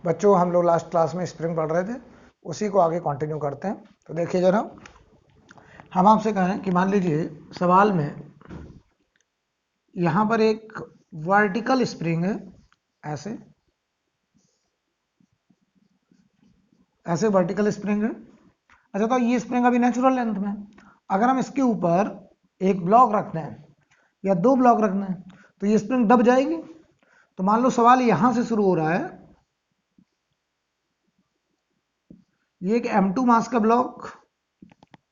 बच्चों हम लोग लास्ट क्लास में स्प्रिंग पढ़ रहे थे, उसी को आगे कंटिन्यू करते हैं। तो देखिए जरा, हम आपसे कहें कि मान लीजिए सवाल में यहां पर एक वर्टिकल स्प्रिंग है, ऐसे ऐसे वर्टिकल स्प्रिंग है। अच्छा, तो ये स्प्रिंग अभी नेचुरल लेंथ में है। अगर हम इसके ऊपर एक ब्लॉक रखते हैं या दो ब्लॉक रखना है तो ये स्प्रिंग दब जाएगी। तो मान लो सवाल यहां से शुरू हो रहा है, ये एक M2 मास का ब्लॉक,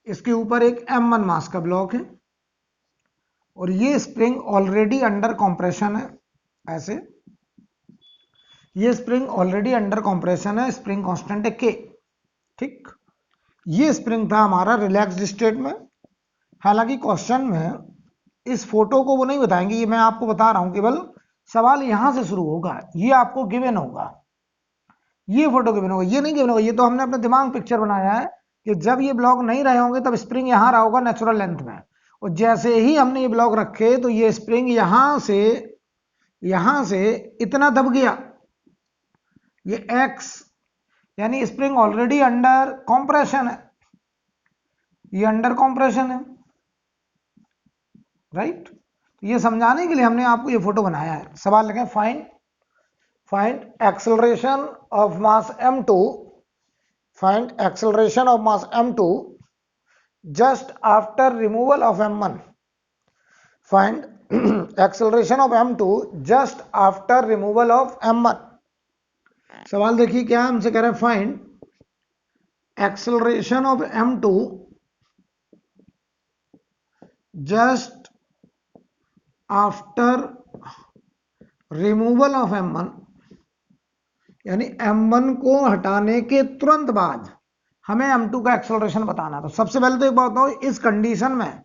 इसके ऊपर एक M1 मास का ब्लॉक है और ये स्प्रिंग ऑलरेडी अंडर कंप्रेशन है। ऐसे ये स्प्रिंग ऑलरेडी अंडर कंप्रेशन है, स्प्रिंग कांस्टेंट है K। ठीक, ये स्प्रिंग था हमारा रिलैक्स्ड स्टेट में। हालांकि क्वेश्चन में इस फोटो को वो नहीं बताएंगे, ये मैं आपको बता रहा हूं, केवल सवाल यहां से शुरू होगा, ये आपको गिवन होगा, ये फोटो गिवन होगा, ये नहीं गिवन होगा। ये तो हमने अपने दिमाग पिक्चर बनाया है कि जब ये ब्लॉक नहीं रहे होंगे तब स्प्रिंग यहां रहा होगा नेचुरल लेंथ में, और जैसे ही हमने ये ब्लॉक रखे तो ये स्प्रिंग यहां से इतना दब गया, ये एक्स, यानी स्प्रिंग ऑलरेडी अंडर कॉम्प्रेशन है, ये अंडर कॉम्प्रेशन है, राइट। ये समझाने के लिए हमने आपको ये फोटो बनाया है। सवाल लिखें, find acceleration of mass m2, find acceleration of mass m2 just after removal of m1, find acceleration of m2 just after removal of m1। सवाल देखिए क्या हमसे कह रहा है, find acceleration of m2 just after removal of m1, यानी m1 को हटाने के तुरंत बाद हमें m2 का एक्सेलरेशन बताना है। तो सबसे पहले तो एक बात बताओ, इस कंडीशन में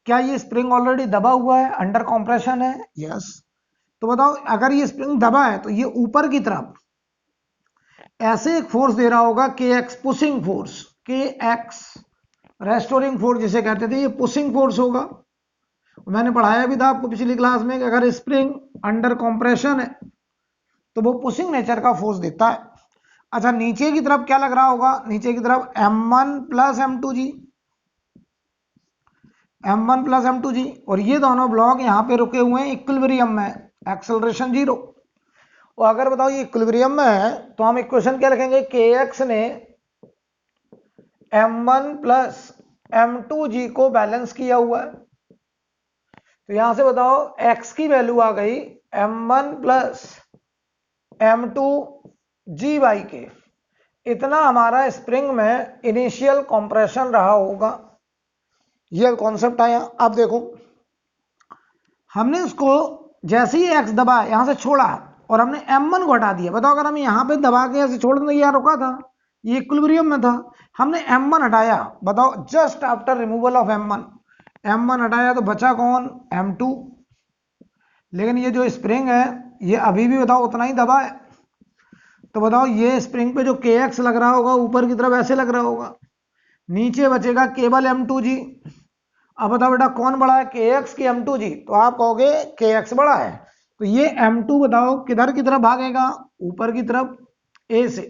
क्या ये स्प्रिंग ऑलरेडी दबा हुआ है, अंडर कॉम्प्रेशन है? यस। तो बताओ, अगर ये स्प्रिंग दबा है तो ये ऊपर की तरफ ऐसे एक फोर्स दे रहा होगा, के एक्स पुशिंग फोर्स, के एक्स रेस्टोरिंग फोर्स जिसे कहते थे, ये पुशिंग फोर्स होगा। मैंने पढ़ाया भी था आपको पिछली क्लास में कि अगर स्प्रिंग अंडर कॉम्प्रेशन है तो वो पुशिंग नेचर का फोर्स देता है। अच्छा, नीचे की तरफ क्या लग रहा होगा? नीचे की तरफ m1 plus m2g, m1 plus m2g, और ये दोनों ब्लॉक यहाँ पे रुके हुए हैं इक्विलिब्रियम में, एक्सेलरेशन 0। और अगर बताओ ये इक्विलिब्रियम में है तो हम इक्वेशन क्या लिखेंगे, kx ने m1 प्लस m2g को बैलेंस किया हुआ है। तो यहां से बताओ x की वैल्यू आ गई m1 प्लस m2g/k। इतना हमारा स्प्रिंग में इनिशियल कंप्रेशन रहा होगा। यह कॉन्सेप्ट आया। अब देखो, हमने उसको जैसे ही x दबा यहां से छोड़ा और हमने m1 को हटा दिया। बताओ, अगर हम यहां पे दबा के ऐसे छोड़ दें, यहां रुका था, ये इक्विलिब्रियम में था, हमने m1 हटाया, बताओ just after removal of m1 हटाया तो बचा कौन? m2। लेकिन ये जो स्प्रिंग है ये अभी भी बताओ उतना ही दबा है। तो बताओ ये स्प्रिंग पे जो kx लग रहा होगा ऊपर की तरफ ऐसे लग रहा होगा, नीचे बचेगा केवल m2g। अब बताओ बेटा कौन बड़ा है, kx की m2g? तो आप कहोगे kx बड़ा है, तो ये m2 बताओ किधर की तरफ भागेगा? ऊपर की तरफ, a से।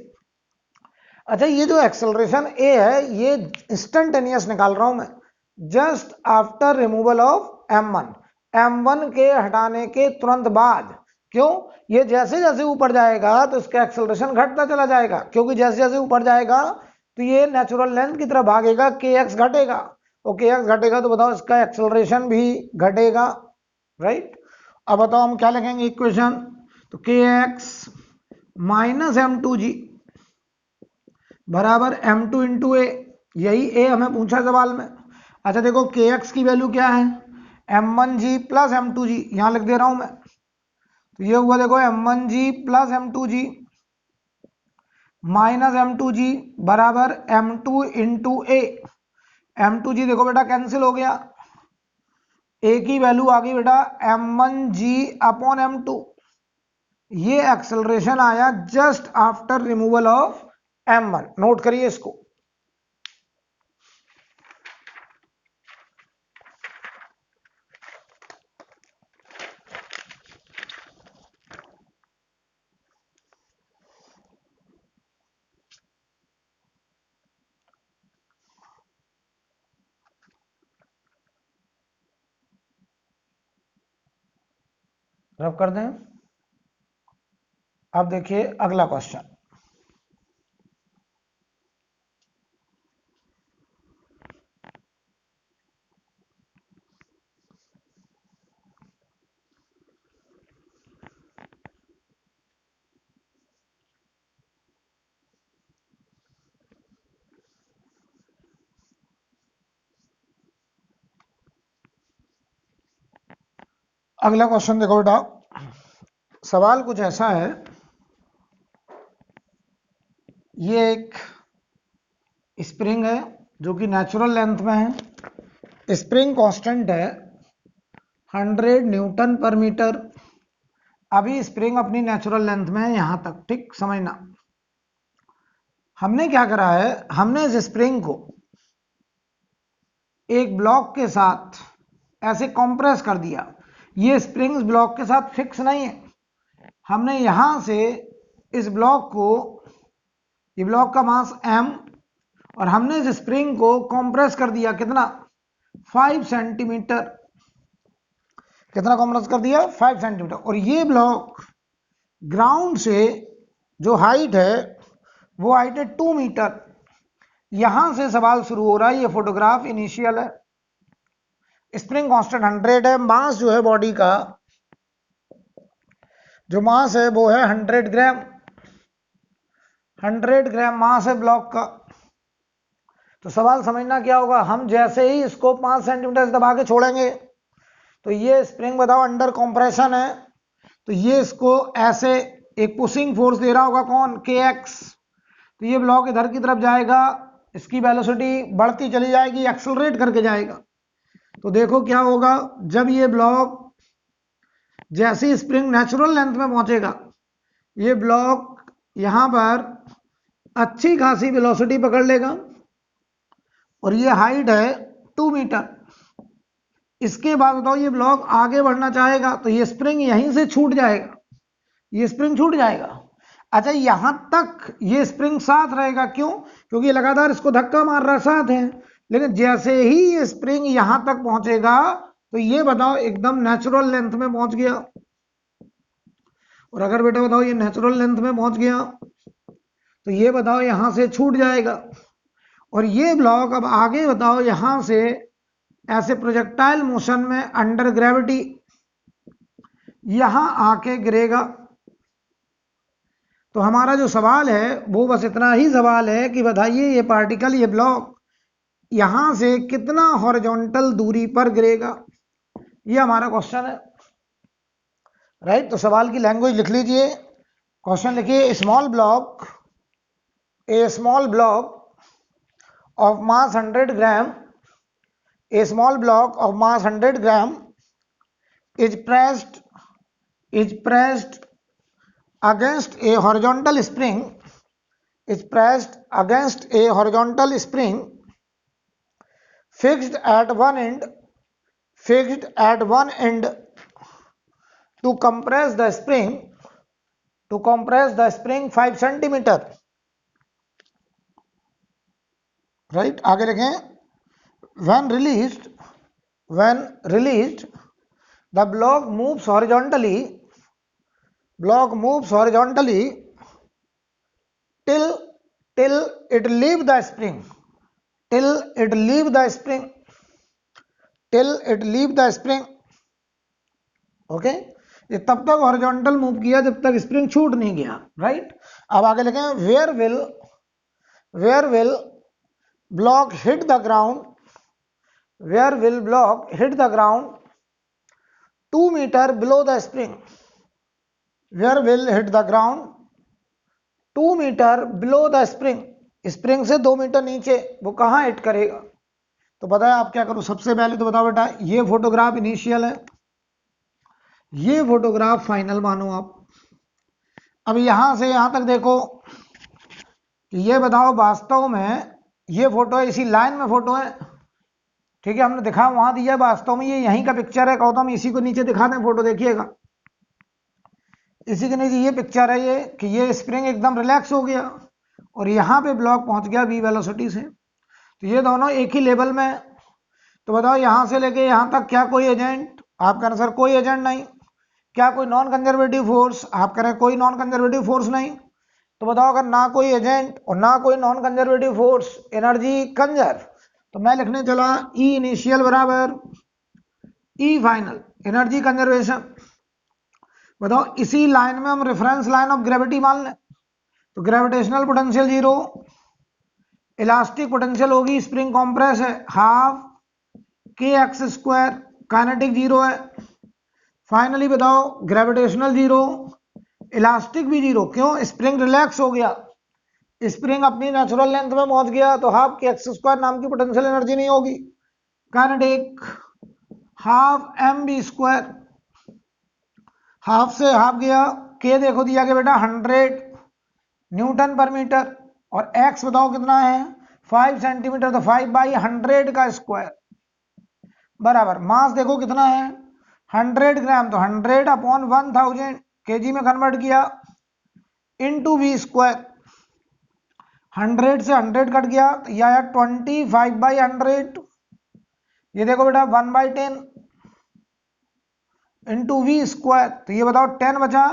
अच्छा, ये जो एक्सेलरेशन a है ये इंस्टेंटेनियस निकाल रहा हूं मैं, just after removal of m1 के हटाने के तुरंत बाद। क्यों? ये जैसे जैसे ऊपर जाएगा तो इसका एक्सेलरेशन घटता चला जाएगा, क्योंकि जैसे जैसे ऊपर जाएगा तो ये नेचुरल लेंथ की तरफ भागेगा, kx घटेगा, और kx घटेगा तो बताओ इसका एक्सेलरेशन भी घटेगा, राइट। अब बताओ हम क्या लिखेंगे इक्वेशन, तो kx माइनस m2g बराबर m2 इंटू ए, यही a हमें पूछा सवाल में। अच्छा देखो, kx की वैल्यू क्या है? m1g प्लस m2g, यहां लिख दे रहा हूं मैं। तो ये हुआ देखो m1g plus m2g minus m2g बराबर m2 इंटू ए। m2g देखो बेटा कैंसिल हो गया, a की वैल्यू आ गई बेटा m1g अपॉन m2। ये एक्सेलरेशन आया just after removal of m1। Note करिए इसको। रब कर दें। अब देखिए अगला क्वेश्चन। अगला क्वेश्चन देखो बेटा, सवाल कुछ ऐसा है, ये एक स्प्रिंग है जो कि नेचुरल लेंथ में है, स्प्रिंग कांस्टेंट है 100 न्यूटन पर मीटर। अभी स्प्रिंग अपनी नेचुरल लेंथ में है यहां तक, ठीक समझना। हमने क्या करा है, हमने इस स्प्रिंग को एक ब्लॉक के साथ ऐसे कंप्रेस कर दिया। ये स्प्रिंग ब्लॉक के साथ फिक्स नहीं है, हमने यहां से इस ब्लॉक को, ये ब्लॉक का मास m, और हमने इस स्प्रिंग को कंप्रेस कर दिया कितना, 5 सेंटीमीटर। कितना कंप्रेस कर दिया, 5 सेंटीमीटर। और ये ब्लॉक ग्राउंड से जो हाइट है वो हाइट है 2 मीटर। यहां से सवाल शुरू हो रहा है, ये फोटोग्राफ इनिशियल है, स्प्रिंग कांस्टेंट 100 है, मास जो है बॉडी का, जो मास है वो है 100 ग्राम, 100 ग्राम मास है ब्लॉक का। तो सवाल समझना क्या होगा, हम जैसे ही इसको 5 सेंटीमीटर दबा के छोड़ेंगे तो ये स्प्रिंग बताओ अंडर कंप्रेशन है, तो ये इसको ऐसे एक पुशिंग फोर्स दे रहा होगा, कौन, kx। तो ये ब्लॉक इधर की तरफ जाएगा, इसकी वेलोसिटी बढ़ती चली जाएगी, एक्सेलरेट करके जाएगा। तो देखो क्या होगा, जब ये ब्लॉक जैसे स्प्रिंग नेचुरल लेंथ में पहुंचेगा, ये ब्लॉक यहां पर अच्छी खासी वेलोसिटी पकड़ लेगा, और ये हाइट है 2 मीटर। इसके बाद बताओ ये ब्लॉक आगे बढ़ना चाहेगा तो ये स्प्रिंग यहीं से छूट जाएगा, ये स्प्रिंग छूट जाएगा। अच्छा, यहां तक ये स्प्रिंग साथ रहेगा, क्यों, क्योंकि लगातार इसको धक्का मार रहा साथ है। लेकिन जैसे ही ये स्प्रिंग यहां तक पहुंचेगा तो ये बताओ एकदम नेचुरल लेंथ में पहुंच गया। और अगर बेटा बताओ ये नेचुरल लेंथ में पहुंच गया तो ये बताओ यहां से छूट जाएगा, और ये ब्लॉक अब आगे बताओ यहां से ऐसे प्रोजेक्टाइल मोशन में अंडर ग्रेविटी यहां आके गिरेगा। तो हमारा जो सवाल है वो बस इतना ही सवाल है कि बताइए ये पार्टिकल, ये ब्लॉक यहां से कितना हॉरिजॉन्टल दूरी पर गिरेगा, ये हमारा क्वेश्चन है, राइट। तो सवाल की लैंग्वेज लिख लीजिए, क्वेश्चन लिखिए, small block, A small block of mass 100 gram, a small block of mass 100 gram is pressed against a horizontal spring, is pressed against a horizontal spring fixed at one end to compress the spring 5 centimeter, right। आगे लिखें, when released the block moves horizontally till it leave the spring, okay. ये तब तक horizontal move किया जब तक spring छूट नहीं गया, राइट। अब आगे लिखें, where will block hit the ground 2 meter below the spring, where will hit the ground 2 meter below the spring, spring से 2 मीटर नीचे वो कहां हिट करेगा। तो बताए आप क्या करो, सबसे पहले तो बताओ बेटा, ये फोटोग्राफ इनिशियल है, ये फोटोग्राफ फाइनल मानो आप। अब यहां से यहां तक देखो कि ये बताओ वास्तव में ये फोटो है, इसी लाइन में फोटो है, ठीक है, हमने दिखा वहां दिया, वास्तव में ये यहीं का पिक्चर है। कहो तो हम इसी को नीचे दिखा दें फोटो, देखिएगा इसी के नीचे ये पिक्चर है, ये कि ये स्प्रिंग एकदम रिलैक्स हो गया और यहाँ पे ब्लॉक पहुंच गया v वेलोसिटी से। तो ये दोनों एक ही लेवल में है। तो बताओ यहाँ से लेके यहाँ तक क्या कोई एजेंट, आप कहना सर कोई एजेंट नहीं, क्या कोई नॉन कंजर्वेटिव फोर्स? आप कह रहे हैं कोई नॉन कंजर्वेटिव फोर्स नहीं, तो बताओ अगर ना कोई एजेंट और ना कोई non conservative force, energy conserve, तो मैं लिखने चला ई इनिशियल बराबर ई फाइनल, एनर्जी कंजर्वेशन। बताओ इसी लाइन में हम रेफरेंस लाइन ऑफ ग्रेविटी मान लें, तो gravitational potential zero, elastic potential होगी, स्प्रिंग कॉम्प्रेस है, हाफ के एक्स स्क्वायर, काइनेटिक जीरो है। फाइनली बताओ ग्रेविटेशनल जीरो, इलास्टिक भी जीरो, क्यों? स्प्रिंग रिलैक्स हो गया, स्प्रिंग अपनी नेचुरल लेंथ में पहुंच गया, तो हाफ के एक्स स्क्वायर नाम की पोटेंशियल एनर्जी नहीं होगी। Kinetic half M B square, half से हाफ गया, के देखो दिया गया बेटा 100 न्यूटन पर मीटर, और एक्स बताओ कितना है 5 सेंटीमीटर, तो 5/100 का स्क्वायर बराबर मास देखो कितना है 100 ग्राम, तो 100/1000 केजी में कन्वर्ट किया इनटू वी स्क्वायर, 100 से 100 कट गया तो यह आया 25/100। ये देखो बेटा 1/10 इंटू वी स्क्वायर, तो ये बताओ 10 बचा,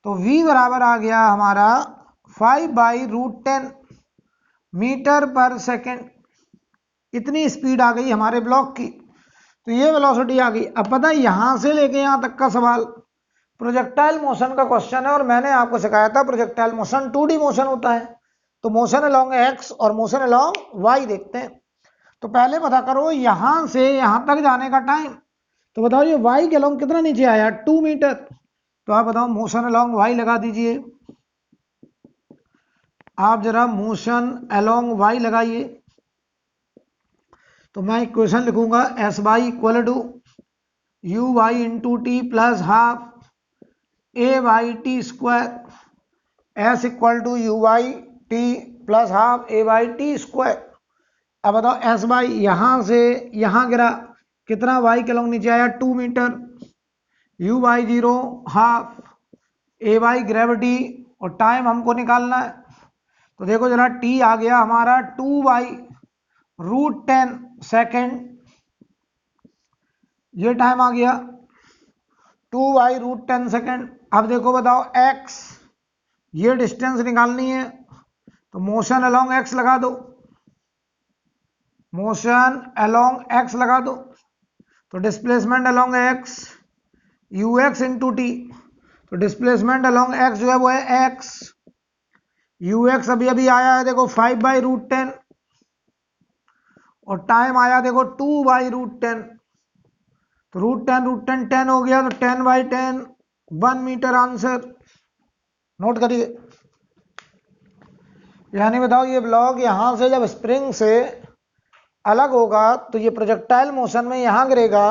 तो v बराबर आ गया हमारा 5/√10 मीटर पर सेकेंड। इतनी स्पीड आ गई हमारे ब्लॉक की, तो ये वेलोसिटी आ गई। अब पता है यहां से लेके यहां तक का सवाल प्रोजेक्टाइल मोशन का क्वेश्चन है, और मैंने आपको सिखाया था प्रोजेक्टाइल मोशन 2D मोशन होता है, तो मोशन अलोंग x और मोशन अलोंग y देखते हैं। तो पहले पता करो यहां से यहां तक जाने का टाइम, तो बताओ ये y के अलोंग कितना नीचे आया 2 मीटर, तो आप बताओ मोशन अलोंग y लगा दीजिए, आप जरा मोशन अलोंग y लगाइए, तो मैं इक्वेशन लिखूंगा S Y equal to U Y into T plus half A Y T square, S equal to U Y T plus half A Y T square. अब बताओ एस वाई यहां से यहां गिरा, कितना वाई के लॉन्ग नीचे आया 2 मीटर, U Y zero half, A Y gravity, और टाइम हमको निकालना है, तो देखो जरा टी आ गया हमारा 2/√10 सेकेंड, ये टाइम आ गया 2/√10 सेकेंड। अब देखो बताओ x, ये डिस्टेंस निकालनी है, तो मोशन अलोंग x लगा दो, मोशन अलोंग x लगा दो, तो displacement along x ux into T, तो डिस्प्लेसमेंट अलोंग x जो है वो है x, ux अभी अभी आया है देखो 5/√10, और टाइम आया देखो 2/√10, तो √10 10 हो गया, तो 10/10 1 मीटर आंसर। नोट करिए, यानी बताओ ये ब्लॉक यहां से जब स्प्रिंग से अलग होगा तो ये प्रोजेक्टाइल मोशन में यहां गिरेगा,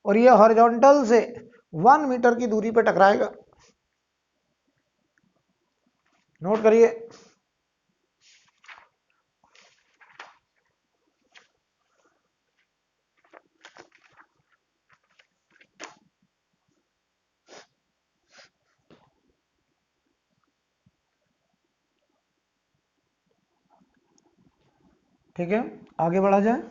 और ये हॉरिजॉन्टल से 1 मीटर की दूरी पर टकराएगा। नोट करिए, ठीक है, आगे बढ़ा जाए।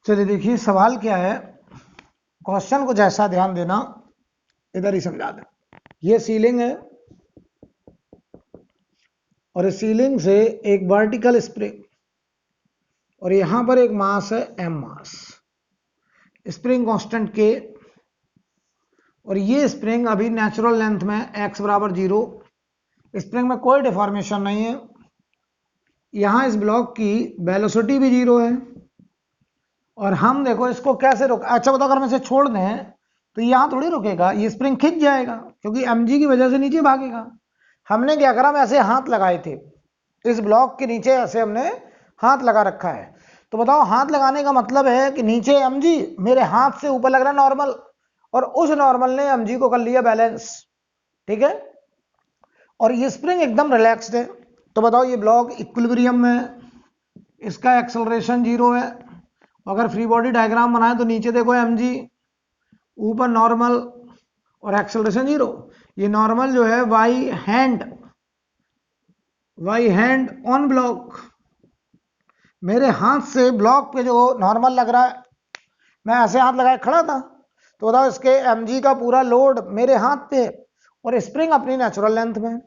चलिए देखिए सवाल क्या है, क्वेश्चन को जैसा ध्यान देना इधर ही समझा दें। ये सीलिंग है, और इस सीलिंग से एक वर्टिकल स्प्रिंग, और यहां पर एक मास है एम मास, स्प्रिंग कांस्टेंट के, और ये स्प्रिंग अभी नेचुरल लेंथ में x बराबर 0, स्प्रिंग में कोई डिफॉर्मेशन नहीं है, यहां इस ब्लॉक की वेलोसिटी भी 0 है, और हम देखो इसको कैसे रोक, अच्छा बताओ अगर हम इसे छोड़ दें तो यहां थोड़ी रुकेगा, ये स्प्रिंग खिंच जाएगा क्योंकि mg की वजह से नीचे भागेगा। हमने क्या करा, हम ऐसे हाथ लगाए थे इस ब्लॉक के नीचे, ऐसे हमने हाथ लगा रखा है, तो बताओ हाथ लगाने का मतलब है कि नीचे mg, मेरे हाथ से ऊपर लग रहा है नॉर्मल, और उस नॉर्मल ने mg को कर लिया बैलेंस, ठीक है। और ये स्प्रिंग एकदम रिलैक्स्ड है। तो बताओ ये ब्लॉक इक्विलिब्रियम में, इसका एक्सेलरेशन 0 है। अगर फ्री बॉडी डायग्राम बनाए तो नीचे देखो mg, ऊपर नॉर्मल और एक्सेलरेशन 0। ये नॉर्मल जो है वाई हैंड ऑन ब्लॉक, मेरे हाथ से ब्लॉक पे जो नॉर्मल लग रहा है, मैं ऐसे हाथ लगाए खड़ा था, तो बताओ इसके mg का पूरा लोड मेरे हाथ पे और स्प्रिंग अपनी नेचुरल लेंथ में।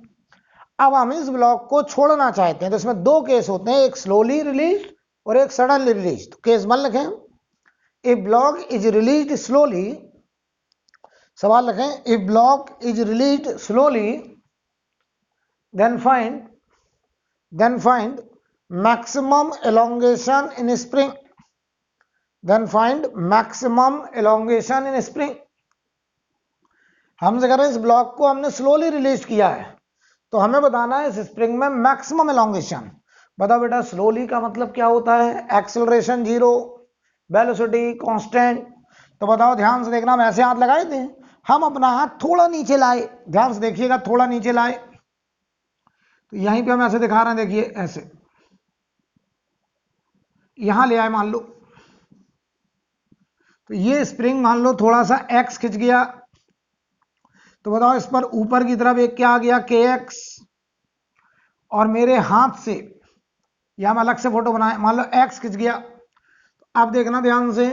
अब हम इस ब्लॉक को छोड़ना चाहते हैं, तो इसमें दो केस होते हैं, एक स्लोली रिलीज और एक सडनली रिलीज। तो केस 1 लिखें, if block is released slowly, सवाल लिखें if block is released slowly then find maximum elongation in spring, हमसे कह रहे हैं इस ब्लॉक को हमने स्लोली रिलीज किया है, तो हमें बताना है इस स्प्रिंग में मैक्सिमम एलोंगेशन। बताओ बेटा स्लोली का मतलब क्या होता है, एक्सेलरेशन 0, वेलोसिटी कांस्टेंट। तो बताओ ध्यान से देखना, हम ऐसे हाथ लगाए थे, हम अपना हाथ थोड़ा नीचे लाए, ध्यान से देखिएगा, थोड़ा नीचे लाए, तो यहीं पे हम ऐसे दिखा रहे हैं, देखिए ऐसे यहां ले आए मान लो, तो ये स्प्रिंग मान लो थोड़ा सा एक्स खिंच गया, तो बताओ इस पर ऊपर की तरफ एक क्या आ गया के एक्स, और मेरे हाथ से, या हम अलग से फोटो बनाए, मान लो एक्स खिंच गया, तो आप देखना ध्यान से,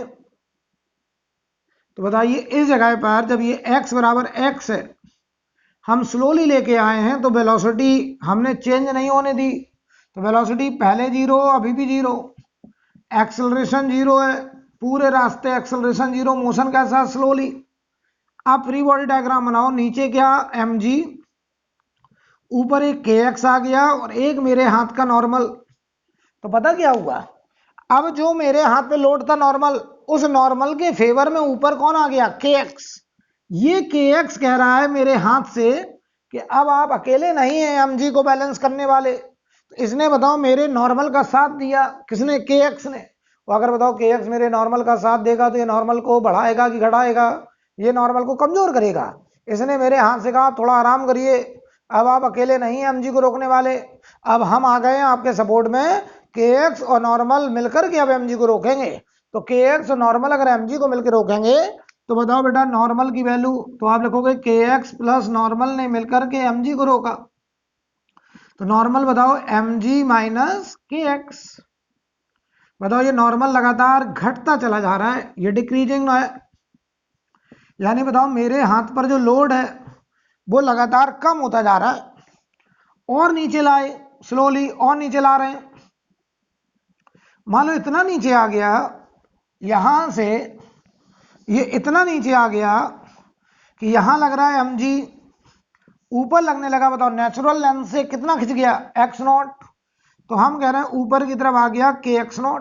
तो बताइए इस जगह पर जब ये x बराबर x है, हम स्लोली लेके आए हैं, तो वेलोसिटी हमने चेंज नहीं होने दी, तो वेलोसिटी पहले 0, अभी भी 0, एक्सेलरेशन 0 है, पूरे रास्ते एक्सेलरेशन 0, मोशन कैसा स्लोली। आप फ्री बॉडी डायग्राम बनाओ, नीचे क्या mg, ऊपर एक kx आ गया और एक मेरे हाथ का नॉर्मल, तो पता क्या हुआ, अब जो मेरे हाथ पे लोड था नॉर्मल, उस नॉर्मल के फेवर में ऊपर कौन आ गया kx। ये kx कह रहा है मेरे हाथ से कि अब आप अकेले नहीं हैं mg को बैलेंस करने वाले, तो इसने बताओ मेरे नॉर्मल का साथ दिया, किसने, kx ने। तो अगर बताओ kx मेरे नॉर्मल का साथ देगा तो ये नॉर्मल को बढ़ाएगा कि घटाएगा, ये नॉर्मल को कमजोर करेगा। इसने मेरे हाथ से कहा थोड़ा आराम करिए, अब आप अकेले नहीं हैं mg को रोकने वाले, अब हम आ गए हैं आपके सपोर्ट में, kx और नॉर्मल मिलकर के अब mg को रोकेंगे। तो kx और नॉर्मल अगर mg को मिलकर रोकेंगे, तो बताओ बेटा नॉर्मल की वैल्यू, तो आप लिखोगे kx प्लस नॉर्मल ने मिलकर के mg को रोका, तो नॉर्मल बताओ mg माइनस kx। बताओ ये नॉर्मल लगातार घटता चला जा रहा है, ये डिक्रीजिंग है, यानी बताओ मेरे हाथ पर जो लोड है वो लगातार कम होता जा रहा है, और नीचे लाए स्लोली, और नीचे ला रहे हैं, मान लो इतना नीचे आ गया, यहां से ये इतना नीचे आ गया कि यहां लग रहा है mg, ऊपर लगने लगा, बताओ नेचुरल लेंथ से कितना खिंच गया x0, तो हम कह रहे हैं ऊपर की तरफ आ गया kx0,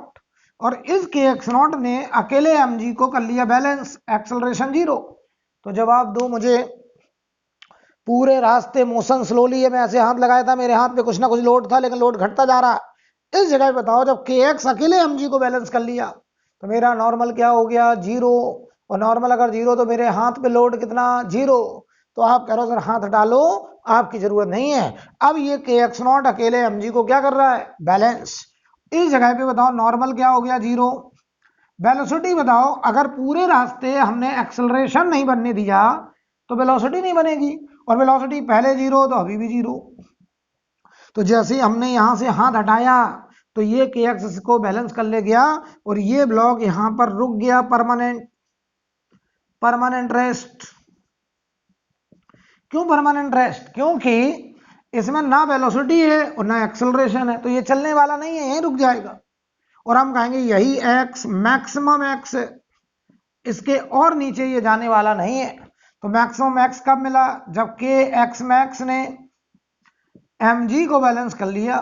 और इस kx0 ने अकेले mg को कर लिया बैलेंस, एक्सेलरेशन 0। तो जवाब दो मुझे, पूरे रास्ते मोशन स्लोली है, मैं ऐसे हाथ लगाया था, मेरे हाथ पे कुछ ना कुछ लोड था, लेकिन लोड घटता जा रहा, इस जगह पे बताओ जब kx अकेले mg को बैलेंस कर लिया, तो मेरा नॉर्मल क्या हो गया 0, और नॉर्मल अगर 0 तो मेरे हाथ पे लोड कितना 0, तो आप कह रहे हो सर हाथ हटा लो, आपकी जरूरत नहीं है, अब ये kx0 अकेले mg को क्या कर रहा है, बैलेंस। इस जगह पे बताओ नॉर्मल क्या हो गया 0, वेलोसिटी बताओ अगर पूरे रास्ते हमने एक्सेलरेशन नहीं बनने दिया तो वेलोसिटी नहीं बनेगी, और वेलोसिटी पहले 0 तो अभी भी 0। तो जैसे हमने यहां से हाथ हटाया तो ये kx को बैलेंस कर ले गया, और ये ब्लॉक यहां पर रुक गया, परमानेंट रेस्ट। क्यों परमानेंट रेस्ट, क्योंकि इसमें ना वेलोसिटी है और ना एक्सेलरेशन है, तो ये चलने वाला नहीं है, यहीं रुक जाएगा, और हम कहेंगे यही x मैक्सिमम x है, इसके और नीचे ये जाने वाला नहीं है। तो मैक्सिमम x कब मिला, जब k x मैक्स ने mg को बैलेंस कर लिया।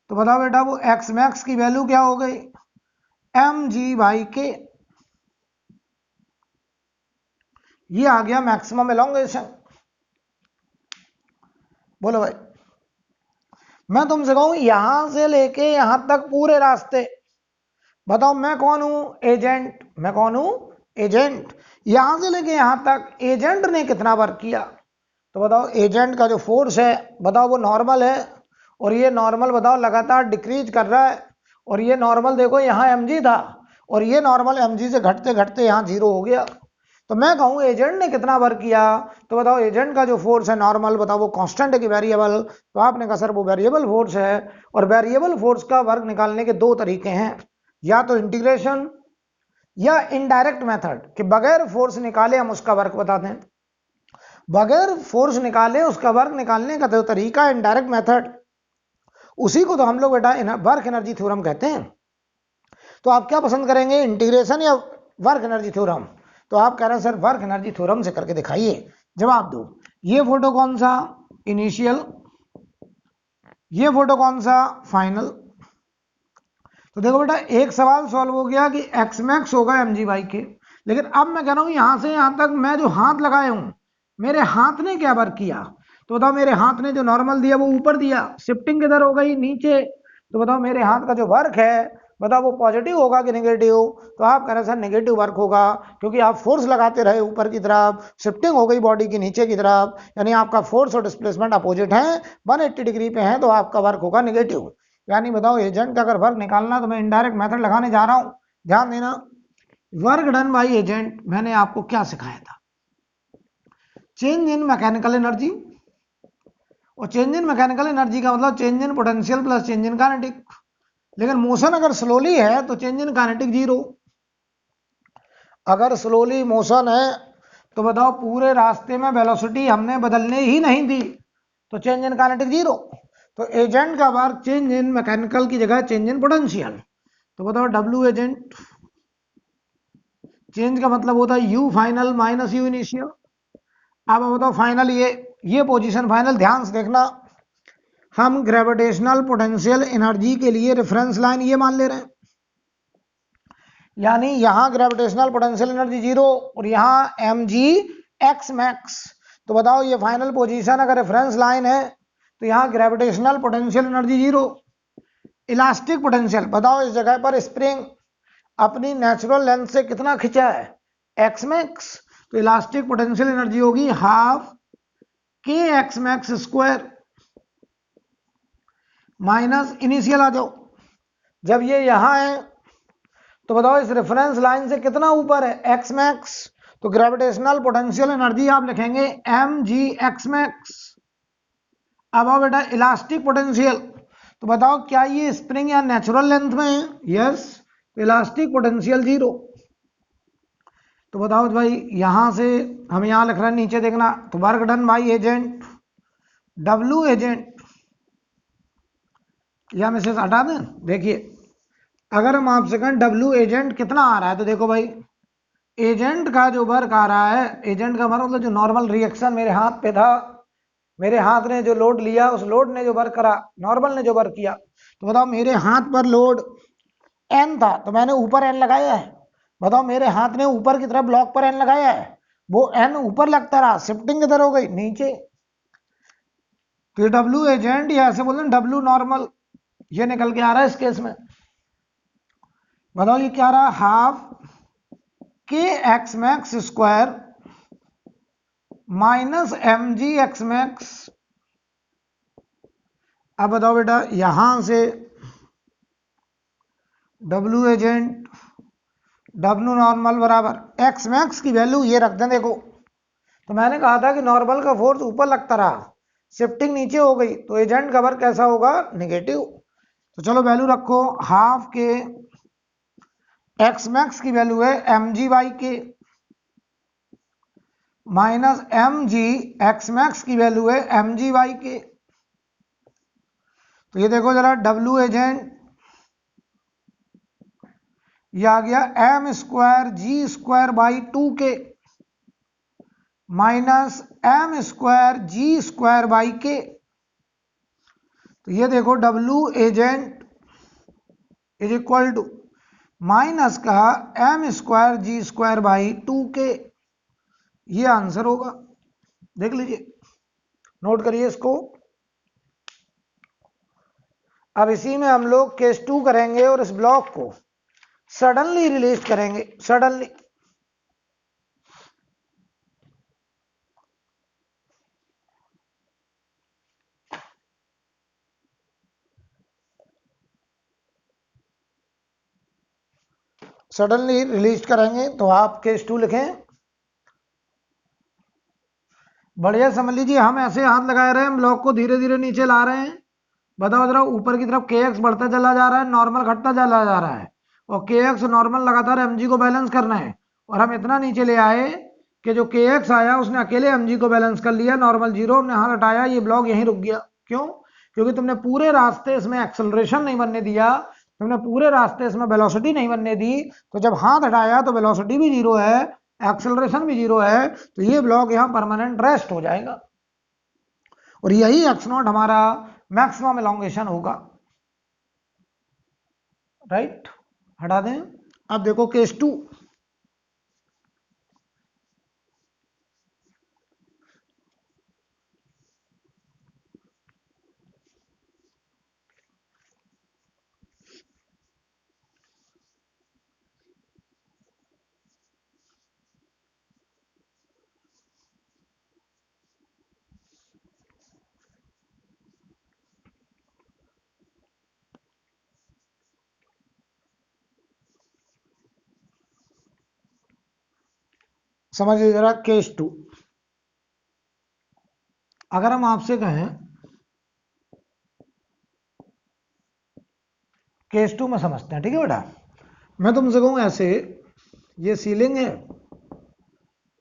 तो बताओ बेटा वो x मैक्स की वैल्यू क्या हो गई, mg बाई k, ये आ गया मैक्सिमम एलोंगेशन। बोलो भाई, मैं तुमसे कहूं यहां से लेके यहां तक पूरे रास्ते बताओ मैं कौन हूं? एजेंट। मैं कौन हूं? एजेंट। यहां से लेके यहां तक एजेंट ने कितना वर्क किया? तो बताओ एजेंट का जो फोर्स है बताओ वो नॉर्मल है, और ये नॉर्मल बताओ लगातार डिक्रीज कर रहा है, और ये नॉर्मल देखो यहाँ mg था, और ये नॉर्मल mg से घटते घटते यहाँ 0 हो गया। तो मैं कहूँ एजेंट ने कितना वर्क किया? तो बताओ एजेंट का जो फोर्स है नॉर्मल बताओ वो कांस्टेंट है कि वेरिएबल? तो आपने कहा सर वो वेरिएबल फोर्स है, और वेरिएबल फोर्स का वर्क निकालने के दो तरीके हैं, या तो इंटीग्रेशन या इनडायरेक्ट मेथड, कि बगैर फोर्स निकाले हम उसका वर्क बता दें। बगैर फोर्स निकाले उसका वर्क निकालने का जो तरीका इनडायरेक्ट मेथड, उसी को तो हम लोग बेटा वर्क एनर्जी थ्योरम कहते हैं। तो आप क्या पसंद करेंगे, इंटीग्रेशन या वर्क एनर्जी थ्योरम? तो आप कह रहे हैं सर वर्क एनर्जी थ्योरम से करके दिखाइए। जवाब दो। ये फोटो कौन सा? इनिशियल। ये फोटो कौन सा? फाइनल। तो देखो बेटा एक सवाल सॉल्व हो गया कि एक्स मैक्स होगा mg/k के, लेकिन अब मैं कह रहा हूं यहां से यहां तक मैं जो हाथ लगाए हूं मेरे हाथ ने क्या वर्क किया? तो बताओ मेरे हाथ ने जो नॉर्मल दिया वो ऊपर दिया, शिफ्टिंग किधर हो गई? नीचे। तो बताओ मेरे हाथ का जो वर्क है बताओ वो पॉजिटिव होगा कि नेगेटिव? तो आप कह रहे हैं सर नेगेटिव वर्क होगा, क्योंकि आप फोर्स लगाते रहे ऊपर की तरफ, शिफ्टिंग हो गई बॉडी की नीचे की तरफ, यानी आपका फोर्स और डिस्प्लेसमेंट अपोजिट है, 180 डिग्री पे है, तो आपका वर्क होगा नेगेटिव। यानी बताओ एजेंट का अगर वर्क निकालना तो मैं इनडायरेक्ट मेथड लगाने जा रहा हूं। ध्यान देना, वर्क डन बाय एजेंट मैंने आपको क्या सिखाया था? चेंज इन मैकेनिकल एनर्जी, और चेंज इन मैकेनिकल एनर्जी का मतलब change in potential plus change in kinetic. लेकिन मोशन अगर स्लोली है तो चेंज इन काइनेटिक 0। अगर स्लोली मोशन है तो बताओ पूरे रास्ते में वेलोसिटी हमने बदलने ही नहीं दी, तो चेंज इन काइनेटिक 0। तो एजेंट का वर्क चेंज इन मैकेनिकल की जगह चेंज इन पोटेंशियल। तो बताओ डब्ल्यू एजेंट, चेंज का मतलब होता है you final minus you initial. अब बताओ फाइनल, ये पोजीशन फाइनल, ध्यान से देखना, हम ग्रेविटेशनल पोटेंशियल एनर्जी के लिए रेफरेंस लाइन ये मान ले रहे हैं, यानी यहां ग्रेविटेशनल पोटेंशियल एनर्जी 0 और यहां mg x मैक्स। तो बताओ ये फाइनल पोजीशन अगर रेफरेंस लाइन है तो यहां gravitational potential energy 0। Elastic potential बताओ इस जगह पर स्प्रिंग अपनी नेचुरल लेंथ से कितना खिंचा है? x max. तो इलास्टिक पोटेंशियल एनर्जी होगी हाफ के x max square minus initial. आ जाओ, जब ये यहां है तो बताओ इस रेफरेंस लाइन से कितना ऊपर है? x max. तो ग्रेविटेशनल पोटेंशियल एनर्जी आप लिखेंगे mg x मैक्स। अब आओ बेटा इलास्टिक पोटेंशियल, तो बताओ क्या ये स्प्रिंग या नेचुरल लेंथ में है? यस। तो इलास्टिक पोटेंशियल 0। तो बताओ भाई यहां से हम यहां लिख रहे हैं, नीचे देखना, तो work done by agent W agent, या हम इसे हटा दें? देखिए अगर हम आपसे कहें डब्ल्यू एजेंट कितना आ रहा है, तो देखो भाई एजेंट का जो वर्क आ रहा है, एजेंट का मतलब जो नॉर्मल रिएक्शन मेरे हाथ पे था, मेरे हाथ ने जो लोड लिया उस लोड ने जो वर्क करा, नॉर्मल ने जो वर्क किया, तो बताओ मेरे हाथ पर लोड एन था तो मैंने ऊपर एन लगाया है। बताओ मेरे हाथ ने ऊपर की तरफ ब्लॉक पर एन लगाया है, वो एन ऊपर लगता रहा, शिफ्टिंग किधर हो गई? नीचे। तो ये डब्ल्यू एजेंट या ऐसे बोलते हैं डब्ल्यू नॉर्मल, ये निकल के आ रहा है इस केस में। बताओ ये क्या रहा? हाफ के x max square minus M जी एक्स मैक्स। अब बताओ बेटा यहां से डब्ल्यू एजेंट डब्ल्यू नॉर्मल बराबर एक्स मैक्स की वैल्यू ये रख दें। देखो तो मैंने कहा था कि नॉर्मल का फोर्स ऊपर लगता रहा, शिफ्टिंग नीचे हो गई, तो एजेंट का वर्क कैसा होगा? नेगेटिव। तो चलो वैल्यू रखो, हाफ के एक्स मैक्स की वैल्यू है एम जी वाई के माइनस एम जी एक्स मैक्स की वैल्यू है एम जी वाई के। तो ये देखो जरा डब्ल्यू एजेंट ये आ गया m square g square by 2k minus m square g square by k. तो ये देखो W agent is equal to minus का m square g square by 2k, ये आंसर होगा। देख लीजिए, नोट करिए इसको। अब इसी में हम लोग केस 2 करेंगे और इस ब्लॉक को सडनली रिलीज करेंगे, सडनली। सडनली रिलीज करेंगे तो आप केस 2 लिखें। बढ़िया समझ लीजिए, हम ऐसे हाथ लगा रहे हैं, हम ब्लॉक को धीरे धीरे नीचे ला रहे हैं। बताओ जरा, ऊपर की तरफ kx बढ़ता चला जा रहा है, नॉर्मल घटता चला जा रहा है, और kx नॉर्मल लगातार mg को बैलेंस करना है। और हम इतना नीचे ले आए कि जो kx आया उसने अकेले mg को बैलेंस कर लिया, नॉर्मल जीरो, हमने हाथ हटाया, ये ब्लॉक यहीं रुक गया। क्यों? क्योंकि तुमने पूरे रास्ते इसमें एक्सेलरेशन नहीं बनने दिया, तुमने पूरे रास्ते इसमें वेलोसिटी नहीं बनने दी। तो जब हाथ हटाया तो वेलोसिटी भी जीरो है, एक्सेलरेशन भी जीरो है, तो ये ब्लॉक यहाँ परमानेंट रेस्ट हो जाएगा। और यही एक्स नॉट हमारा मैक्सिमम एलोंगेशन होगा। राइट, हटा दें। अब देखो केस 2। समझिए जरा केस 2। अगर हम आपसे कहें केस 2 में समझते हैं, ठीक है बेटा। मैं तुमसे कहूं ऐसे, ये सीलिंग है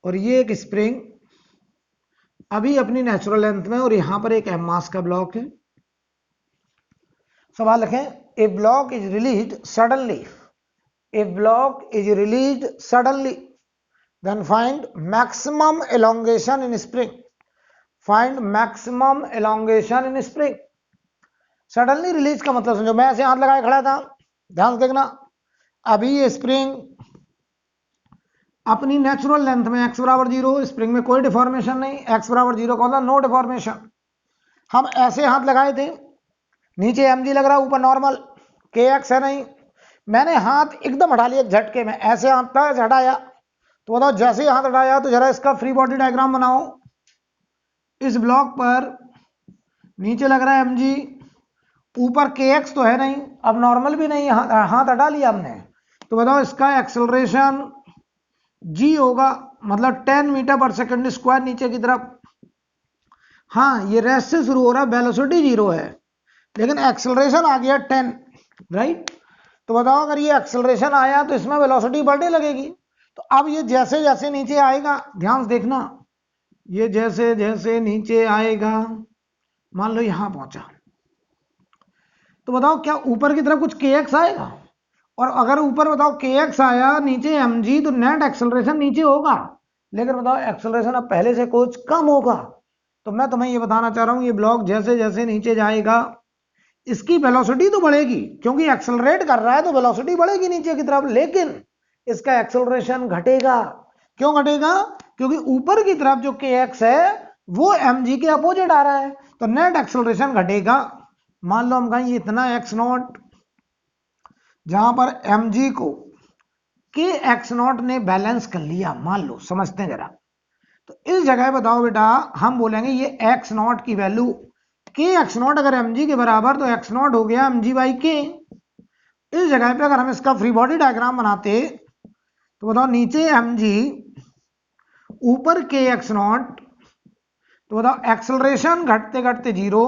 और ये एक स्प्रिंग अभी अपनी नेचुरल लेंथ में, और यहां पर एक एम मास का ब्लॉक है। सवाल लिखें, a block is release suddenly, a block is release suddenly, then find maximum elongation in spring, find maximum elongation in spring। Suddenly release का मतलब समझो, मैं ऐसे हाथ लगाए खड़ा था, ध्यान से देखना, अभी ये स्प्रिंग अपनी नेचुरल लेंथ में x बराबर जीरो, स्प्रिंग में कोई डिफॉर्मेशन नहीं, x बराबर जीरो का मतलब नो डिफॉर्मेशन। हम ऐसे हाथ लगाए थे, नीचे mg लग रहा, ऊपर नॉर्मल, kx है नहीं, मैंने हाथ एकदम हटा लिया झटके में, ऐसे हाथ था हटाया, तो बताओ जैसे ही हाथ हटाया तो जरा इसका फ्री बॉडी डायग्राम बनाओ। इस ब्लॉक पर नीचे लग रहा है mg, ऊपर kx तो है नहीं, अब नॉर्मल भी नहीं, हाथ हटा लिया हमने, तो बताओ इसका एक्सेलरेशन g होगा, मतलब 10 मीटर पर सेकंड स्क्वायर नीचे की तरफ। हाँ, ये रेस्ट से शुरू हो रहा है, वेलोसिटी जीरो है, लेकिन एक्सेलरेशन आ गया 10, राइट। तो बताओ अगर ये एक्सेलरेशन आया तो इसमें वेलोसिटी बढ़ने लगेगी। तो अब ये जैसे जैसे नीचे आएगा, ध्यान से देखना, ये जैसे जैसे नीचे आएगा, मान लो यहां पहुंचा, तो बताओ क्या ऊपर की तरफ कुछ kx आएगा? और अगर ऊपर बताओ kx आया, नीचे mg, तो नेट एक्सेलरेशन नीचे होगा, लेकिन बताओ एक्सेलरेशन अब पहले से कुछ कम होगा। तो मैं तुम्हें ये बताना चाह रहा हूं, ये ब्लॉक जैसे जैसे नीचे जाएगा इसकी वेलोसिटी तो बढ़ेगी, क्योंकि एक्सेलरेट कर रहा है तो वेलोसिटी बढ़ेगी नीचे की तरफ, लेकिन इसका एक्सेलरेशन घटेगा। क्यों घटेगा? क्योंकि ऊपर की तरफ जो kx है वो mg के अपोजिट आ रहा है, तो नेट एक्सेलरेशन घटेगा। मान लो हम कहें ये इतना x नॉट, जहां पर mg को kx नॉट ने बैलेंस कर लिया, मान लो, समझते हैं जरा। तो इस जगह बताओ बेटा, हम बोलेंगे ये x नॉट की वैल्यू, kx नॉट अगर mg के बराबर, तो x नॉट हो गया mg बाई k। इस जगह पे अगर हम इसका फ्री बॉडी डायग्राम बनाते, तो बताओ नीचे mg, ऊपर kx नॉट, तो बताओ एक्सेलरेशन घटते घटते जीरो,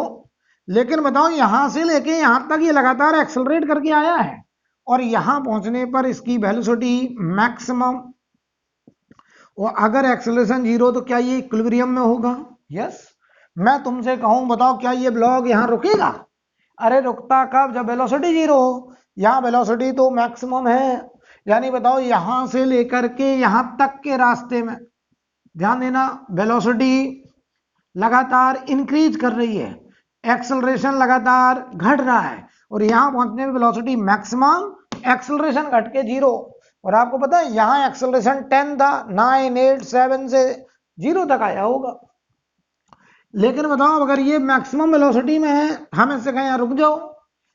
लेकिन बताओ यहां से लेके यहां तक ये लगातार एक्सेलरेट करके आया है, और यहां पहुंचने पर इसकी वेलोसिटी मैक्सिमम, और अगर एक्सेलरेशन जीरो तो क्या ये इक्विलिब्रियम में होगा? यस। मैं तुमसे कहूं बताओ क्या ये ब्लॉक यहां रुकेगा? अरे रुकता कब? जब वेलोसिटी जीरो हो। यहां वेलोसिटी तो मैक्सिमम है, यानी बताओ यहां से लेकर के यहां तक के रास्ते में, ध्यान देना, वेलोसिटी लगातार इंक्रीज कर रही है, एक्सेलरेशन लगातार घट रहा है, और यहां पहुंचने में वेलोसिटी मैक्सिमम, एक्सेलरेशन घट के जीरो। और आपको पता है यहां एक्सेलरेशन 10 था, 9, 8, 7 से जीरो तक आया होगा। लेकिन बताओ अगर ये मैक्सिमम वेलोसिटी में है, हम इससे कहें रुक जाओ,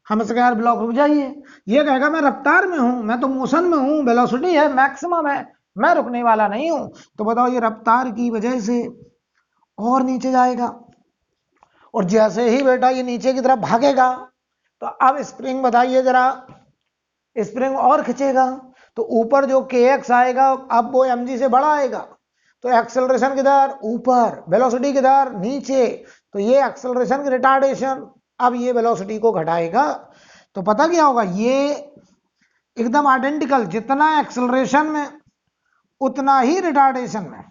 हम इसके यार ब्लॉक रुक जाइए, ये कहेगा मैं रफ्तार में हूं, मैं तो मोशन में हूं, वेलोसिटी है, मैक्सिमम है, मैं रुकने वाला नहीं हूं। तो बताओ ये रफ्तार की वजह से और नीचे जाएगा, और जैसे ही बेटा ये नीचे की तरफ भागेगा तो अब स्प्रिंग बताइए जरा, स्प्रिंग और खींचेगा, तो ऊपर जो kx आएगा अब वो mg से बड़ा आएगा, तो एक्सेलरेशन किधर ऊपर, वेलोसिटी किधर नीचे, तो ये एक्सेलरेशन की रिटार्डेशन, अब ये वेलोसिटी को घटाएगा। तो पता क्या होगा, ये एकदम आइडेंटिकल, जितना एक्सेलरेशन में उतना ही रिटार्डेशन में,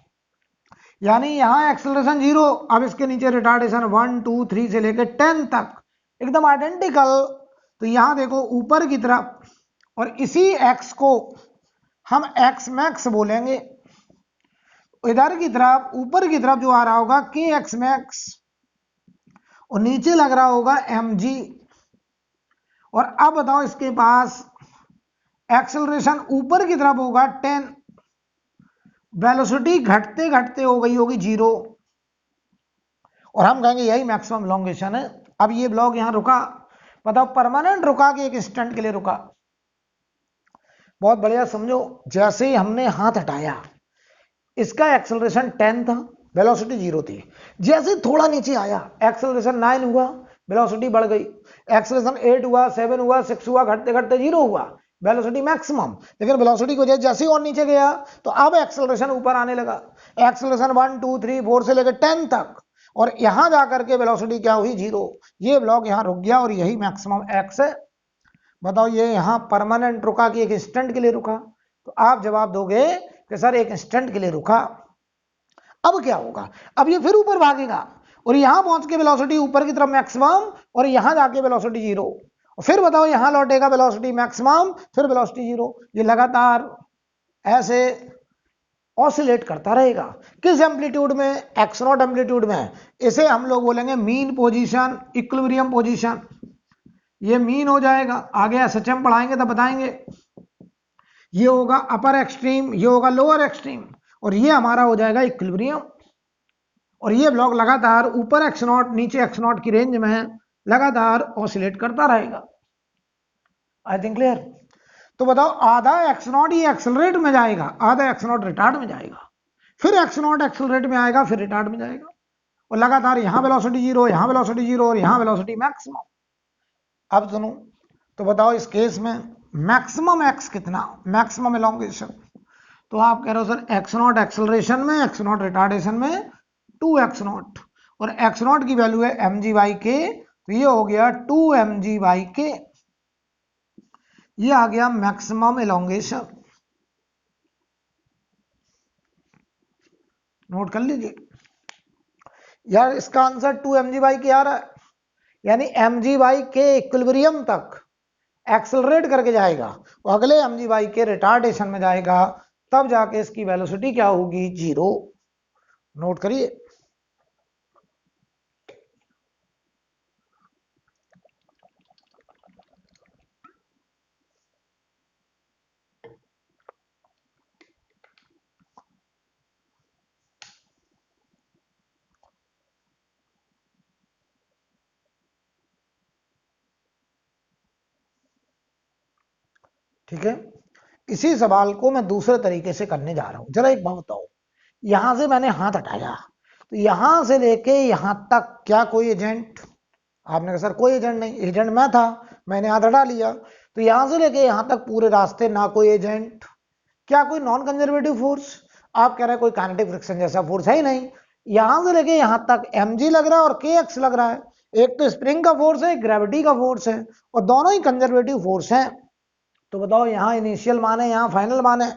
यानी यहां एक्सेलरेशन 0, अब इसके नीचे रिटार्डेशन 1 2 3 से लेकर 10 तक एकदम आइडेंटिकल। तो यहां देखो ऊपर की तरफ, और इसी x को हम x मैक्स बोलेंगे, इधर की तरफ ऊपर की तरफ जो आ रहा होगा kx मैक्स, और नीचे लग रहा होगा mg। और अब बताओ इसके पास एक्सेलरेशन ऊपर की तरफ होगा 10, वेलोसिटी घटते घटते हो गई होगी 0, और हम कहेंगे यही मैक्सिमम एलोंगेशन है। अब ये ब्लॉक यहां रुका, बताओ परमानेंट रुका कि एक इंस्टेंट के लिए रुका? बहुत बढ़िया समझो, जैसे ही हमने हाथ हटाया इसका एक्सेलरेशन 10 था, वेलोसिटी 0 थी, जैसे थोड़ा नीचे आया एक्सेलरेशन 9 हुआ, वेलोसिटी बढ़ गई, एक्सेलरेशन 8 हुआ, 7 हुआ, 6 हुआ, घटते घटते 0 हुआ, वेलोसिटी मैक्सिमम। लेकिन वेलोसिटी की वजह जैसे ही और नीचे गया तो अब एक्सेलरेशन ऊपर आने लगा, एक्सेलरेशन 1 2 3 4 से लेकर 10 तक, और यहां जाकर के वेलोसिटी क्या हुई 0। ये ब्लॉक यहां रुक गया और यही मैक्सिमम एक्स है। बताओ ये यहां परमानेंट रुका कि एक इंस्टेंट के लिए रुका? तो आप जवाब दोगे कि सर एक इंस्टेंट के लिए रुका। अब क्या होगा, अब ये फिर ऊपर भागेगा और यहां पहुंच के वेलोसिटी ऊपर की तरफ मैक्सिमम, और यहां जाके वेलोसिटी 0, और फिर बताओ यहां लौटेगा वेलोसिटी मैक्सिमम, फिर वेलोसिटी 0। ये लगातार ऐसे ऑसिलेट करता रहेगा। किस एम्पलीट्यूड में? एक्स नॉट एम्पलीट्यूड में। इसे हम लोग बोलेंगे मीन पोजीशन, इक्विलिब्रियम पोजीशन। ये मीन हो जाएगा, आगे एसएचएम पढ़ाएंगे तब बताएंगे। ये होगा अपर एक्सट्रीम, ये होगा लोअर एक्सट्रीम, और ये हमारा हो जाएगा इक्विलिब्रियम। और ये ब्लॉक लगातार ऊपर एक्स नॉट नीचे एक्स नॉट की रेंज में लगातार ऑसिलेट करता रहेगा। I think clear? तो बताओ आधा एक्स नॉट ये एक्सेलरेट में जाएगा, आधा एक्स नॉट रिटार्ड में जाएगा, फिर एक्स नॉट एक्सेलरेट में आएगा, फिर रिटार्ड में जाएगा, और लगातार यहां वेलोसिटी 0, यहां वेलोसिटी 0, और यहां वेलोसिटी मैक्सिमम। अब सुनो, तो बताओ इस केस में मैक्सिमम एक्स कितना, मैक्सिमम एलोंगेशन? तो आप कह रहे हो सर एक्स नॉट एक्सेलरेशन में, एक्स नॉट रिटार्डेशन में 2x नॉट, और x नॉट की वैल्यू है mg/k, तो ये हो गया 2mg/k, ये आ गया मैक्सिमम एलोंगेशन। नोट कर लीजिए यार, इसका आंसर 2mg/k आ रहा है, यानी mg/k इक्विलिब्रियम तक एक्सेलरेट करके जाएगा, और अगले mg/k रिटार्डेशन में जाएगा, तब जाके इसकी वेलोसिटी क्या होगी 0। नोट करिए। ठीक है, इसी सवाल को मैं दूसरे तरीके से करने जा रहा हूं। जरा एक बात बताओ, यहां से मैंने हाथ हटाया, तो यहां से लेके यहां तक क्या कोई एजेंट? आपने कहा सर कोई एजेंट नहीं, एजेंट मैं था, मैंने हाथ हटा लिया। तो यहां से लेके यहां तक पूरे रास्ते ना कोई एजेंट, क्या कोई नॉन कंजर्वेटिव फोर्स? आप कह रहे हैं कोई काइनेटिक फ्रिक्शन जैसा फोर्स है ही नहीं। यहां से लेके यहां तक mg लग रहा है और kx लग रहा है, एक तो स्प्रिंग का फोर्स है, एक ग्रेविटी का फोर्स है, और दोनों ही कंजर्वेटिव फोर्स हैं। तो बताओ यहाँ इनिशियल मान है, यहाँ फाइनल मान है,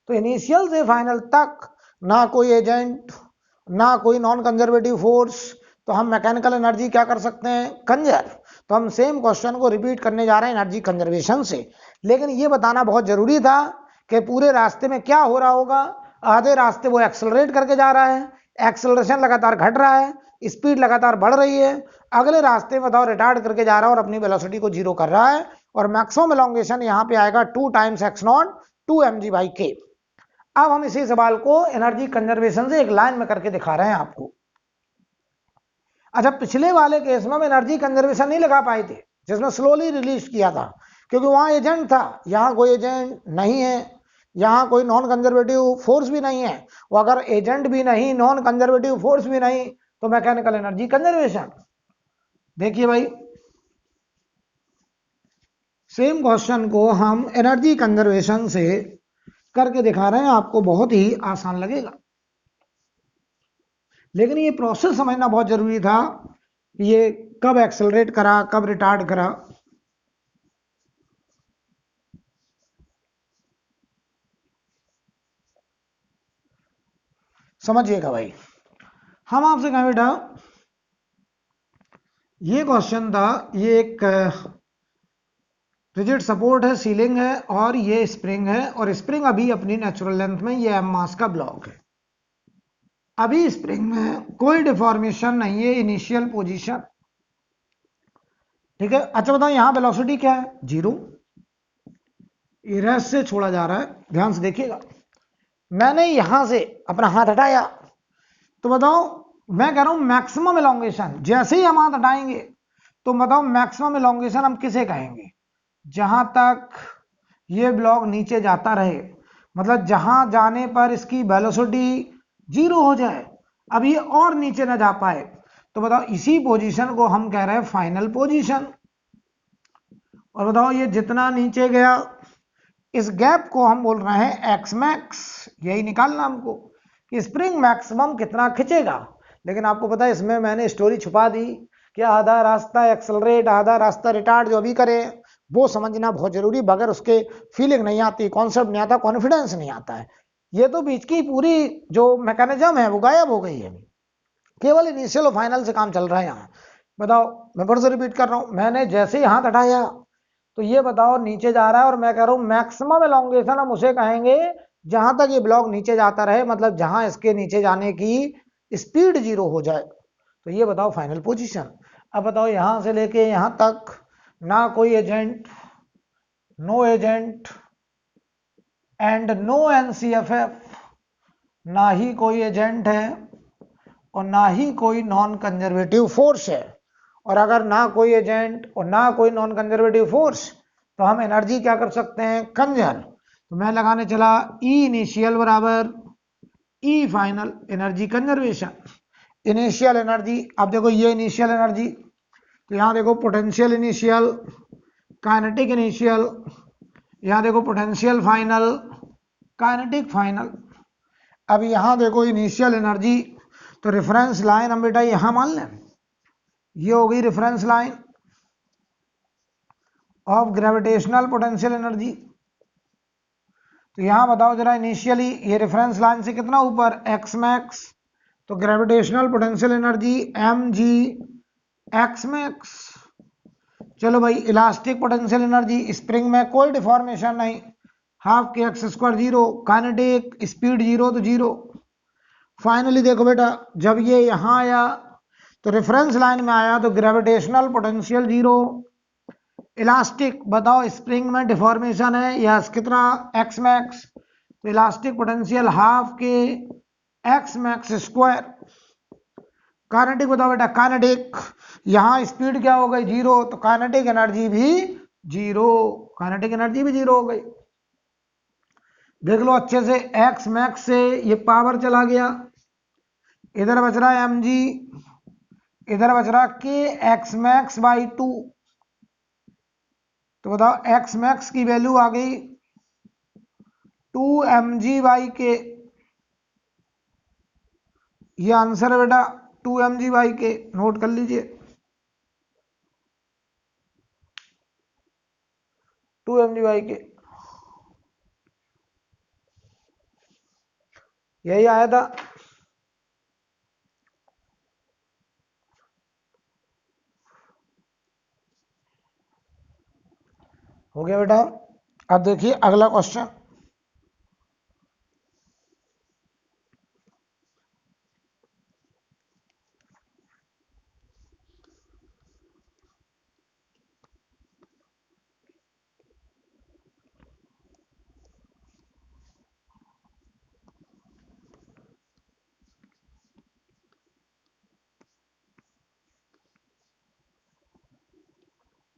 तो इनिशियल से फाइनल तक ना कोई एजेंट, ना कोई नॉन कंजर्वेटिव फोर्स, तो हम मैकेनिकल एनर्जी क्या कर सकते हैं? कंजर्व। तो हम सेम क्वेश्चन को रिपीट करने जा रहे हैं एनर्जी कंजर्वेशन से, लेकिन ये बताना बहुत जरूरी था कि पूरे रास्ते में क्या हो रहा होगा। आधे रास्ते वो एक्सेलरेट करके जा रहा है, एक्सेलरेशन लगातार घट रहा है, स्पीड लगातार बढ़ रही है, अगले रास्ते में बताओ रिटार्ड करके जा रहा है और अपनी वेलोसिटी को 0 कर रहा है, और मैक्सिमम एलोंगेशन यहां पे आएगा 2 टाइम्स x नॉट 2mg/k। अब हम इसी सवाल को एनर्जी कंजर्वेशन से एक लाइन में करके दिखा रहे हैं आपको। अच्छा, पिछले वाले केस में हम एनर्जी कंजर्वेशन नहीं लगा पाए थे, जिसमें स्लोली रिलीज किया था, क्योंकि वहां एजेंट था, यहां कोई एजेंट नहीं है, यहां कोई नॉन कंजर्वेटिव फोर्स भी नहीं है। वो अगर एजेंट भी नहीं, नॉन कंजर्वेटिव फोर्स भी नहीं, तो मैकेनिकल एनर्जी कंजर्वेशन। देखिए भाई, सेम क्वेश्चन को हम एनर्जी कंजर्वेशन से करके दिखा रहे हैं, आपको बहुत ही आसान लगेगा, लेकिन ये प्रोसेस समझना बहुत जरूरी था, ये कब एक्सेलरेट करा, कब रिटार्ड करा। समझिएगा भाई, हम आपसे कहें बेटा, ये क्वेश्चन था, ये एक रिजिड सपोर्ट है, सीलिंग है, और ये स्प्रिंग है, और स्प्रिंग अभी अपनी नेचुरल लेंथ में, ये एम मास का ब्लॉक है। अभी स्प्रिंग में कोई डिफॉर्मेशन नहीं है, इनिशियल पोजीशन, ठीक है। अच्छा बताओ, यहां वेलोसिटी क्या है? 0। ये रेस्ट से छोड़ा जा रहा है, ध्यान से देखिएगा। मैंने यहां से अपना हाथ हटाया, तो बताओ, मैं कह रहा हूं मैक्सिमम इलोंगेशन, जैसे ही हम हाथ हटाएंगे तो बताओ मैक्सिमम इलोंगेशन हम किसे कहेंगे? जहां तक ये ब्लॉक नीचे जाता रहे, मतलब जहां जाने पर इसकी वेलोसिटी 0 हो जाए, अब ये और नीचे ना जा पाए, तो बताओ इसी पोजीशन को हम कह रहे हैं फाइनल पोजीशन। और बताओ ये जितना नीचे गया, इस गैप को हम बोल रहे हैं एक्स मैक्स। यही निकालना हमको कि स्प्रिंग मैक्सिमम कितना खींचेगा। लेकिन आपको पता है इसमें मैंने स्टोरी छुपा दी कि आधा रास्ता एक्सेलरेट, आधा रास्ता रिटार्ड, जो भी करे वो समझना बहुत जरूरी, बगैर उसके फीलिंग नहीं आती, कॉन्सेप्ट नहीं आता, कॉन्फिडेंस नहीं आता है। ये तो बीच की पूरी जो मैकेनिज्म है वो गायब हो गई है, केवल इनिशियल और फाइनल से काम चल रहा है यहाँ। बताओ, मैं फिर से रिपीट कर रहा हूं, मैंने जैसे ही हाथ हटाया तो ये बताओ नीचे जा रहा है, और मैं कह रहा हूं मैक्सिमम एलोंगेशन हम उसे कहेंगे जहां तक ये ब्लॉक नीचे जाता रहे, मतलब जहां इसके नीचे जाने की स्पीड 0 हो जाए, तो ये बताओ फाइनल पोजीशन। अब बताओ यहां से लेके यहां तक ना कोई agent, no agent and no NCFF, ना ही कोई एजेंट है और ना ही कोई नॉन कंजर्वेटिव फोर्स है। और अगर ना कोई एजेंट और ना कोई नॉन कंजर्वेटिव फोर्स, तो हम एनर्जी क्या कर सकते हैं? कंजर्व। तो मैं लगाने चला ई इनिशियल बराबर E final, energy conservation. Initial energy, अब देखो ये इनिशियल एनर्जी, तो यहां देखो पोटेंशियल इनिशियल, काइनेटिक इनिशियल, यहां देखो पोटेंशियल फाइनल, काइनेटिक फाइनल। अब यहां देखो इनिशियल एनर्जी, तो रेफरेंस लाइन हम बेटा यहां मान लें, ये हो गई reference line of gravitational potential energy. तो यहां बताओ जरा, इनिशियली ये रेफरेंस लाइन से कितना ऊपर? एक्स मैक्स, तो ग्रेविटेशनल पोटेंशियल एनर्जी एम जी एक्स मैक्स। चलो भाई, इलास्टिक पोटेंशियल एनर्जी, स्प्रिंग में कोई डिफॉर्मेशन नहीं, हाफ के एक्स स्क्वायर 0, काइनेटिक स्पीड 0 तो 0। फाइनली देखो बेटा, जब ये यहां आया तो रेफरेंस लाइन में आया, तो ग्रेविटेशनल पोटेंशियल 0, इलास्टिक, बताओ स्प्रिंग में डिफॉर्मेशन है या कितना? एक्स मैक्स, तो इलास्टिक पोटेंशियल हाफ के एक्स मैक्स स्क्वायर। काइनेटिक बताओ बेटा, काइनेटिक, यहां स्पीड क्या हो गई? 0, तो काइनेटिक एनर्जी भी 0, काइनेटिक एनर्जी भी 0 हो गई। देख लो अच्छे से, एक्स मैक्स से ये पावर चला गया, इधर बच रहा है एम जी, इधर बच रहा के एक्स मैक्स बाई 2। तो बताओ एक्स मैक्स की वैल्यू आ गई 2 mg/k। ये आंसर है बेटा 2 mg/k, नोट कर लीजिए 2 mg/k, यही आया था। हो गया बेटा। अब देखिए अगला क्वेश्चन,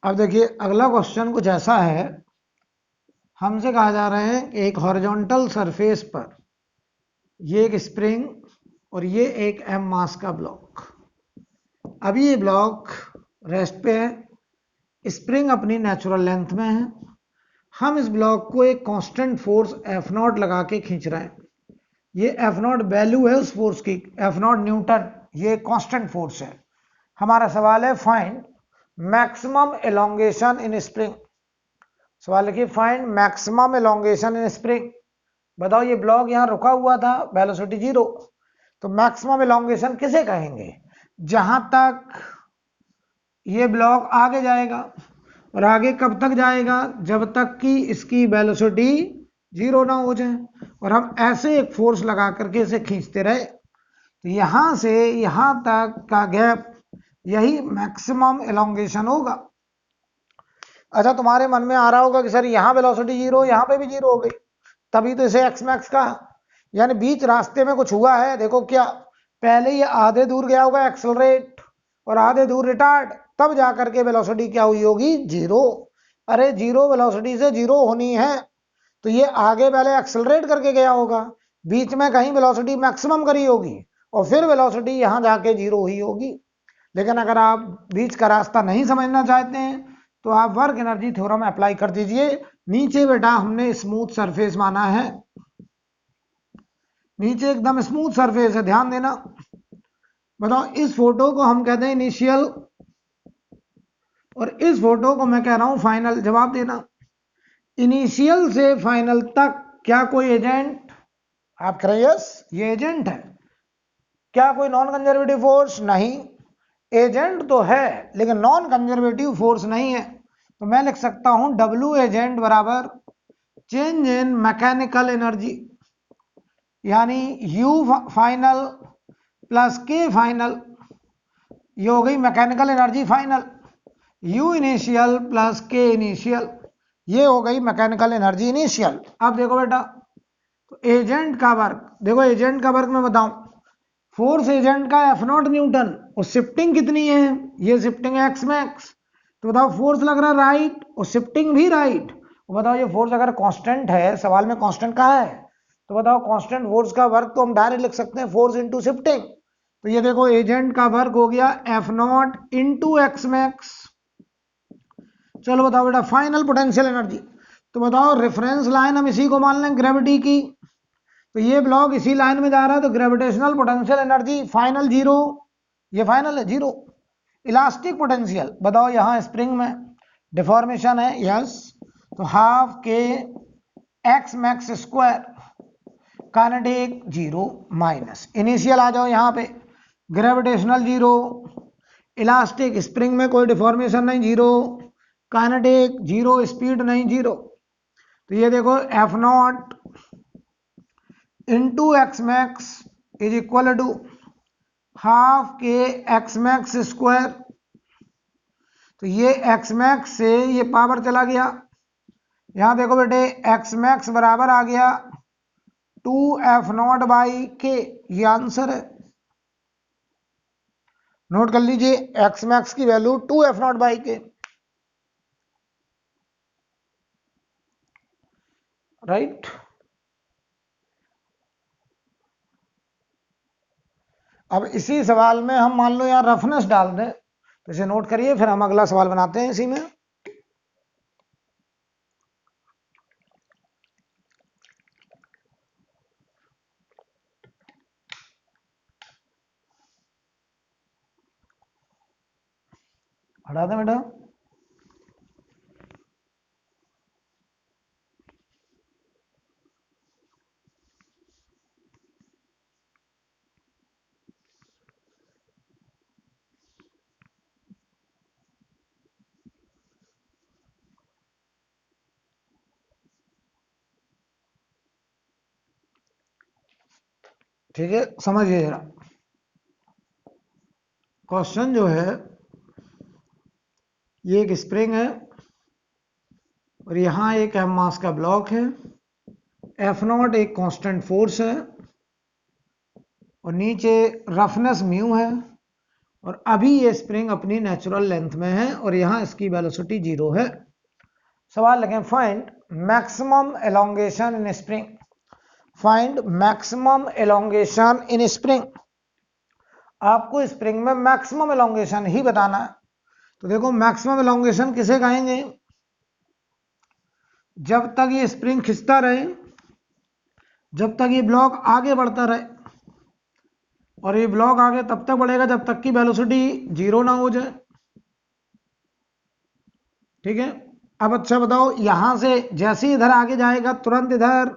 अब देखिए अगला क्वेश्चन कुछ ऐसा है, हमसे कहा जा रहा है कि एक हॉरिजॉन्टल सरफेस पर ये एक स्प्रिंग और ये एक m मास का ब्लॉक, अभी ये ब्लॉक रेस्ट पे है, स्प्रिंग अपनी नेचुरल लेंथ में है, हम इस ब्लॉक को एक कांस्टेंट फोर्स F0 लगा के खींच रहे हैं। ये F0 वैल्यू है उस फोर्स की, F0 न्यूटन, ये कांस्टेंट फोर्स है। हमारा सवाल है फाइंड मैक्सिमम एलोंगेशन इन स्प्रिंग। सवाल लिखिए फाइंड मैक्सिमम एलोंगेशन इन स्प्रिंग। बताओ ये ब्लॉक यहां रुका हुआ था, वेलोसिटी 0, तो मैक्सिमम एलोंगेशन किसे कहेंगे? जहां तक ये ब्लॉक आगे जाएगा, और आगे कब तक जाएगा? जब तक कि इसकी वेलोसिटी 0 ना हो जाए, और हम ऐसे एक फोर्स लगा करके इसे खींचते रहे, तो यहां से यहां तक का गैप, यही मैक्सिमम एलोंगेशन होगा। अच्छा, तुम्हारे मन में आ रहा होगा कि सर यहां वेलोसिटी 0, यहां पे भी 0 हो गई, तभी तो इसे एक्स मैक्स कहा। यानी बीच रास्ते में कुछ हुआ है। देखो क्या, पहले ये आधे दूर गया होगा एक्सेलरेट और आधे दूर रिटार्ड, तब जाकर के वेलोसिटी क्या हुई होगी? 0। अरे 0 वेलोसिटी से 0 होनी है तो ये आगे पहले एक्सेलरेट करके गया होगा, बीच में कहीं वेलोसिटी मैक्सिमम करी होगी और फिर वेलोसिटी यहां जाके 0 हुई होगी। लेकिन अगर आप बीच का रास्ता नहीं समझना चाहते हैं तो आप वर्क एनर्जी थ्योरम अप्लाई कर दीजिए। नीचे बेटा हमने स्मूथ सरफेस माना है, नीचे एकदम स्मूथ सरफेस है, ध्यान देना। बताओ इस फोटो को हम कहते हैं इनिशियल और इस फोटो को मैं कह रहा हूं फाइनल। जवाब देना, इनिशियल से फाइनल तक क्या कोई एजेंट? आप कह रहे यस ये एजेंट है। क्या कोई नॉन कंजर्वेटिव फोर्स? नहीं, एजेंट तो है लेकिन नॉन कंजर्वेटिव फोर्स नहीं है। तो मैं लिख सकता हूं W एजेंट बराबर चेंज इन मैकेनिकल एनर्जी, यानी U final plus K final, ये हो गई mechanical energy final. U initial plus K initial, ये हो गई मैकेनिकल एनर्जी इनिशियल। अब देखो बेटा, तो एजेंट का वर्क देखो, एजेंट का वर्क मैं बताऊं, फोर्स एजेंट का F0 न्यूटन और शिफ्टिंग कितनी है? ये शिफ्टिंग है एक्स मैक्स। तो बताओ फोर्स लग रहा राइट और शिफ्टिंग भी राइट। बताओ ये फोर्स अगर कांस्टेंट है, सवाल में कांस्टेंट कहाँ है? तो बताओ कांस्टेंट फोर्स का वर्क तो हम डायरेक्ट लिख सकते हैं फोर्स इंटू शिफ्टिंग। तो ये देखो एजेंट का वर्क हो गया F0 इंटू एक्स मैक्स। चलो बताओ बेटा फाइनल पोटेंशियल एनर्जी। तो बताओ रेफरेंस लाइन हम इसी को मान लें ग्रेविटी की, तो ये ब्लॉक इसी लाइन में जा रहा है, तो ग्रेविटेशनल पोटेंशियल एनर्जी फाइनल 0, ये फाइनल है 0। इलास्टिक पोटेंशियल बताओ, यहां स्प्रिंग में डिफॉर्मेशन है, यस, तो हाफ के x max square, kinetic 0 minus initial आ जाओ यहां पे, ग्रेविटेशनल 0, इलास्टिक स्प्रिंग में कोई डिफॉर्मेशन नहीं 0, काइनेटिक 0, स्पीड नहीं 0। तो ये देखो F0 into x max is equal to half के एक्स मैक्स स्क्वायर। तो ये एक्स मैक्स से ये पावर चला गया, यहां देखो बेटे एक्स मैक्स बराबर आ गया 2F0 बाई के, ये आंसर है। नोट कर लीजिए एक्स मैक्स की वैल्यू 2F0 बाई के, राइट। अब इसी सवाल में हम मान लो यहाँ रफनेस डाल दें, तो इसे नोट करिए, फिर हम अगला सवाल बनाते हैं इसी में। हटा दें बेटा। ठीक है, समझिए जरा क्वेश्चन जो है, ये एक स्प्रिंग है और यहां एक m मास का ब्लॉक है, F0 एक कांस्टेंट फोर्स है और नीचे रफनेस म्यू है और अभी ये स्प्रिंग अपनी नेचुरल लेंथ में है और यहां इसकी वेलोसिटी 0 है। सवाल लगे फाइंड मैक्सिमम एलोंगेशन इन स्प्रिंग। फाइंड मैक्सिमम एलोंगेशन इन स्प्रिंग। आपको स्प्रिंग में मैक्सिमम एलोंगेशन ही बताना है। तो देखो मैक्सिमम एलोंगेशन किसे कहेंगे? जब तक ये स्प्रिंग खिंचता रहे, जब तक ये ब्लॉक आगे बढ़ता रहे, और ये ब्लॉक आगे तब तक बढ़ेगा जब तक की वेलोसिटी 0 ना हो जाए। ठीक है। अब अच्छा बताओ, यहां से जैसे ही इधर आगे जाएगा तुरंत इधर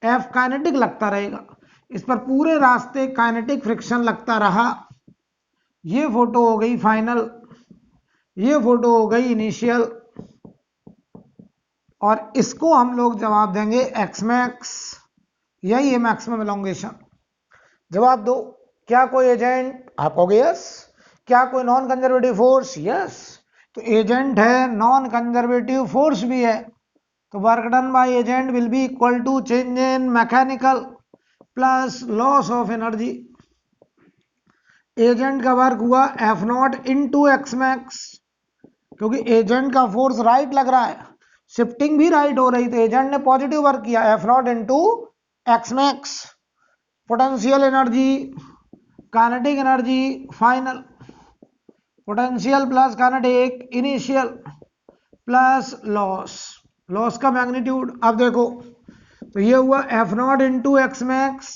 एफ काइनेटिक लगता रहेगा, इस पर पूरे रास्ते काइनेटिक फ्रिक्शन लगता रहा। ये फोटो हो गई फाइनल, ये फोटो हो गई इनिशियल, और इसको हम लोग जवाब देंगे एक्स मैक्स। यही है मैक्सिमम एलोंगेशन। जवाब दो। क्या कोई एजेंट? आप कहोगे यस। क्या कोई नॉन कंजर्वेटिव फोर्स? यस। तो एजेंट है, नॉन कंजर्वेटिव फोर्स भी है, तो work done by agent will be equal to change in mechanical plus loss of energy. Agent का वर्क हुआ F not into x max, क्योंकि एजेंट का force right लग रहा है, शिफ्टिंग भी राइट हो रही, तो एजेंट ने पॉजिटिव वर्क किया, F not into x max. Potential energy, kinetic energy final, potential plus kinetic initial plus loss, loss का मैग्नीट्यूड। अब देखो तो ये हुआ F not into x max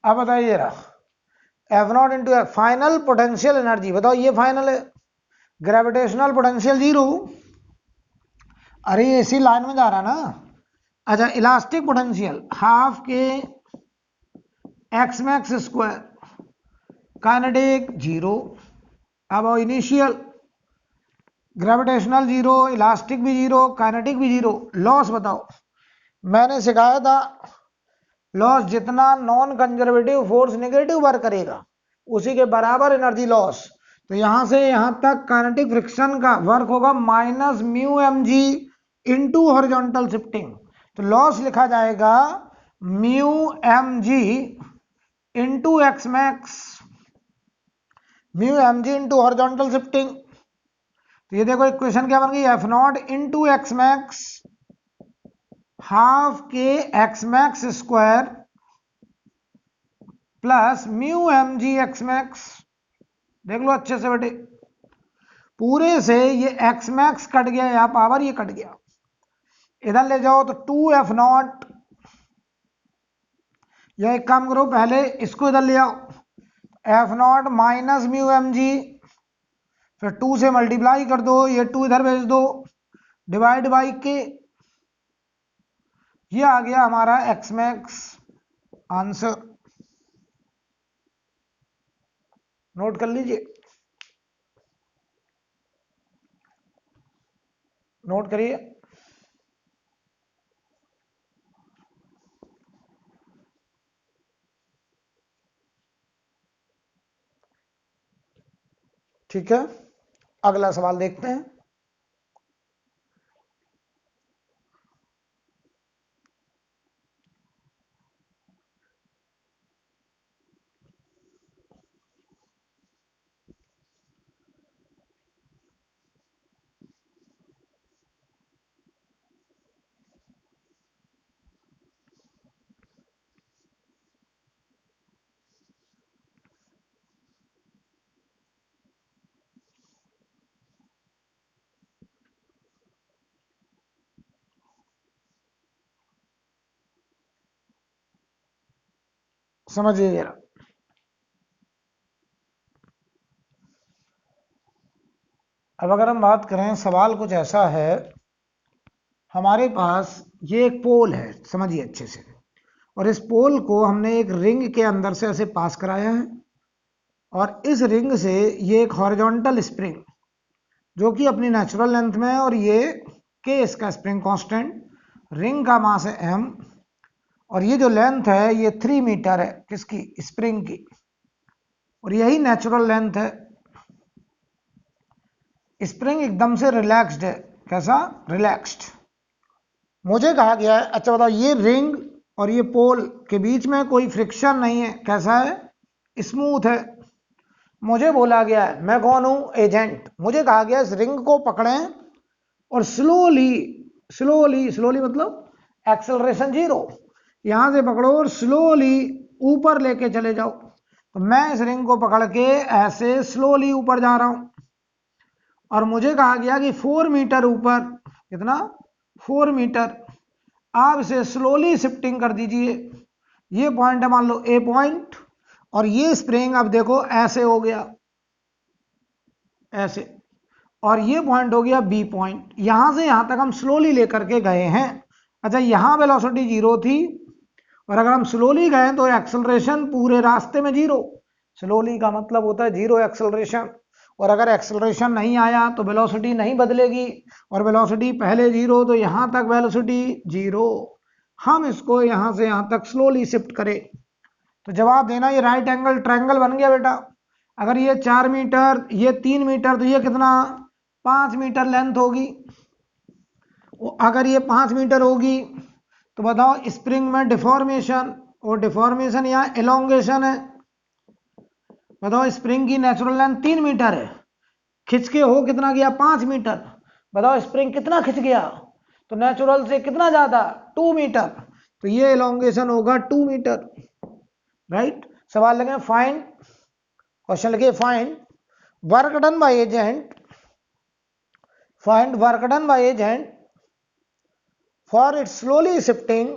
अब बताइए जरा, F not into final potential energy बताओ, ये फाइनल है, ग्रेविटेशनल पोटेंशियल 0। अरे ये इसी लाइन में जा रहा ना। अच्छा, इलास्टिक पोटेंशियल हाफ के एक्स मैक्स स्क्वायर, काइनेटिक 0। अब इनिशियल, ग्रेविटेशनल 0, इलास्टिक भी 0, काइनेटिक भी 0। लॉस बताओ, मैंने सिखाया था लॉस जितना non conservative force negative work करेगा उसी के बराबर एनर्जी लॉस। तो यहां से यहां तक काइनेटिक फ्रिक्शन का वर्क होगा minus mu M g into horizontal shifting. तो लॉस लिखा जाएगा mu M g into x max, mu M g into horizontal shifting. तो ये देखो इक्वेशन क्या बन गई, F not into x max half के x max square plus mu M G x max. देख लो अच्छे से बेटे, पूरे से ये एक्स मैक्स कट गया, यहां पावर ये कट गया, इधर ले जाओ तो 2 एफ नॉट, या एक काम करो पहले इसको इधर ले आओ, F not minus mu M G, फिर 2 से मल्टीप्लाई कर दो, ये 2 इधर भेज दो, डिवाइड बाई के, ये आ गया हमारा एक्स मैक्स आंसर। नोट कर लीजिए, नोट करिए। ठीक है, अगला सवाल देखते हैं। समझिए जरा, अब अगर हम बात करें, सवाल कुछ ऐसा है, हमारे पास ये एक पोल है, समझिए अच्छे से, और इस पोल को हमने एक रिंग के अंदर से ऐसे पास कराया है, और इस रिंग से ये एक हॉरिजॉन्टल स्प्रिंग जो कि अपनी नेचुरल लेंथ में है, और ये के इसका स्प्रिंग कांस्टेंट, रिंग का मास है m, और ये जो लेंथ है ये 3 मीटर है, किसकी? स्प्रिंग की, और यही नेचुरल लेंथ है। स्प्रिंग एकदम से रिलैक्स्ड है, कैसा, रिलैक्स्ड। मुझे कहा गया है, अच्छा बताओ, ये रिंग और ये पोल के बीच में कोई फ्रिक्शन नहीं है, कैसा है, स्मूथ है। मुझे बोला गया है, मैं कौन हूं, एजेंट। मुझे कहा गया इस रिंग को पकड़ें और स्लोली स्लोली स्लोली मतलब एक्सेलरेशन 0, यहां से पकड़ो और स्लोली ऊपर लेके चले जाओ। तो मैं इस रिंग को पकड़ के ऐसे स्लोली ऊपर जा रहा हूं और मुझे कहा गया कि 4 मीटर ऊपर, कितना, 4 मीटर, आप इसे स्लोली शिफ्टिंग कर दीजिए। ये पॉइंट है मान लो ए पॉइंट, और ये स्प्रिंग अब देखो ऐसे हो गया, ऐसे, और ये पॉइंट हो गया बी पॉइंट। यहां से यहां तक हम स्लोली लेकर के गए हैं। अच्छा, यहां वेलोसिटी 0 थी, और अगर हम स्लोली गए तो एक्सेलरेशन पूरे रास्ते में 0। स्लोली का मतलब होता है 0 एक्सेलरेशन, और अगर एक्सेलरेशन नहीं आया तो वेलोसिटी नहीं बदलेगी, और वेलोसिटी पहले 0 तो यहां तक वेलोसिटी 0। हम इसको यहां से यहां तक स्लोली शिफ्ट करें तो जवाब देना, ये राइट एंगल ट्रायंगल बन गया बेटा। अगर ये 4 मीटर, ये 3 मीटर, तो ये कितना, 5 मीटर लेंथ होगी। अगर ये 5 मीटर होगी तो बताओ स्प्रिंग में डिफॉर्मेशन, और डिफॉर्मेशन यहाँ एलोंगेशन है। बताओ स्प्रिंग की नेचुरल लेंथ 3 मीटर है, खिंच के हो कितना गया, 5 मीटर। बताओ स्प्रिंग कितना खिंच गया, तो नेचुरल से कितना ज्यादा, 2 मीटर, तो ये एलोंगेशन होगा 2 मीटर। राइट। सवाल लगे फाइंड, क्वेश्चन लगे find work done by agent, find work done by agent for its slowly shifting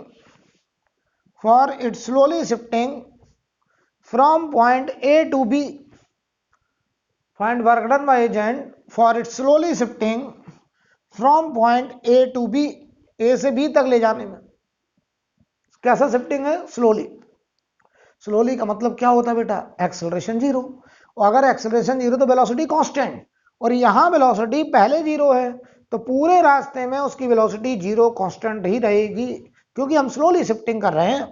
from point A to B. Find work done by agent for its slowly shifting from point A to B. A से B तक ले जाने में कैसा shifting है, slowly. Slowly का मतलब क्या होता है बेटा, एक्सेलरेशन 0, और अगर एक्सेलरेशन 0 तो वेलोसिटी कांस्टेंट, और यहां वेलोसिटी पहले 0 है, तो पूरे रास्ते में उसकी वेलोसिटी 0 कांस्टेंट ही रहेगी, क्योंकि हम स्लोली शिफ्टिंग कर रहे हैं।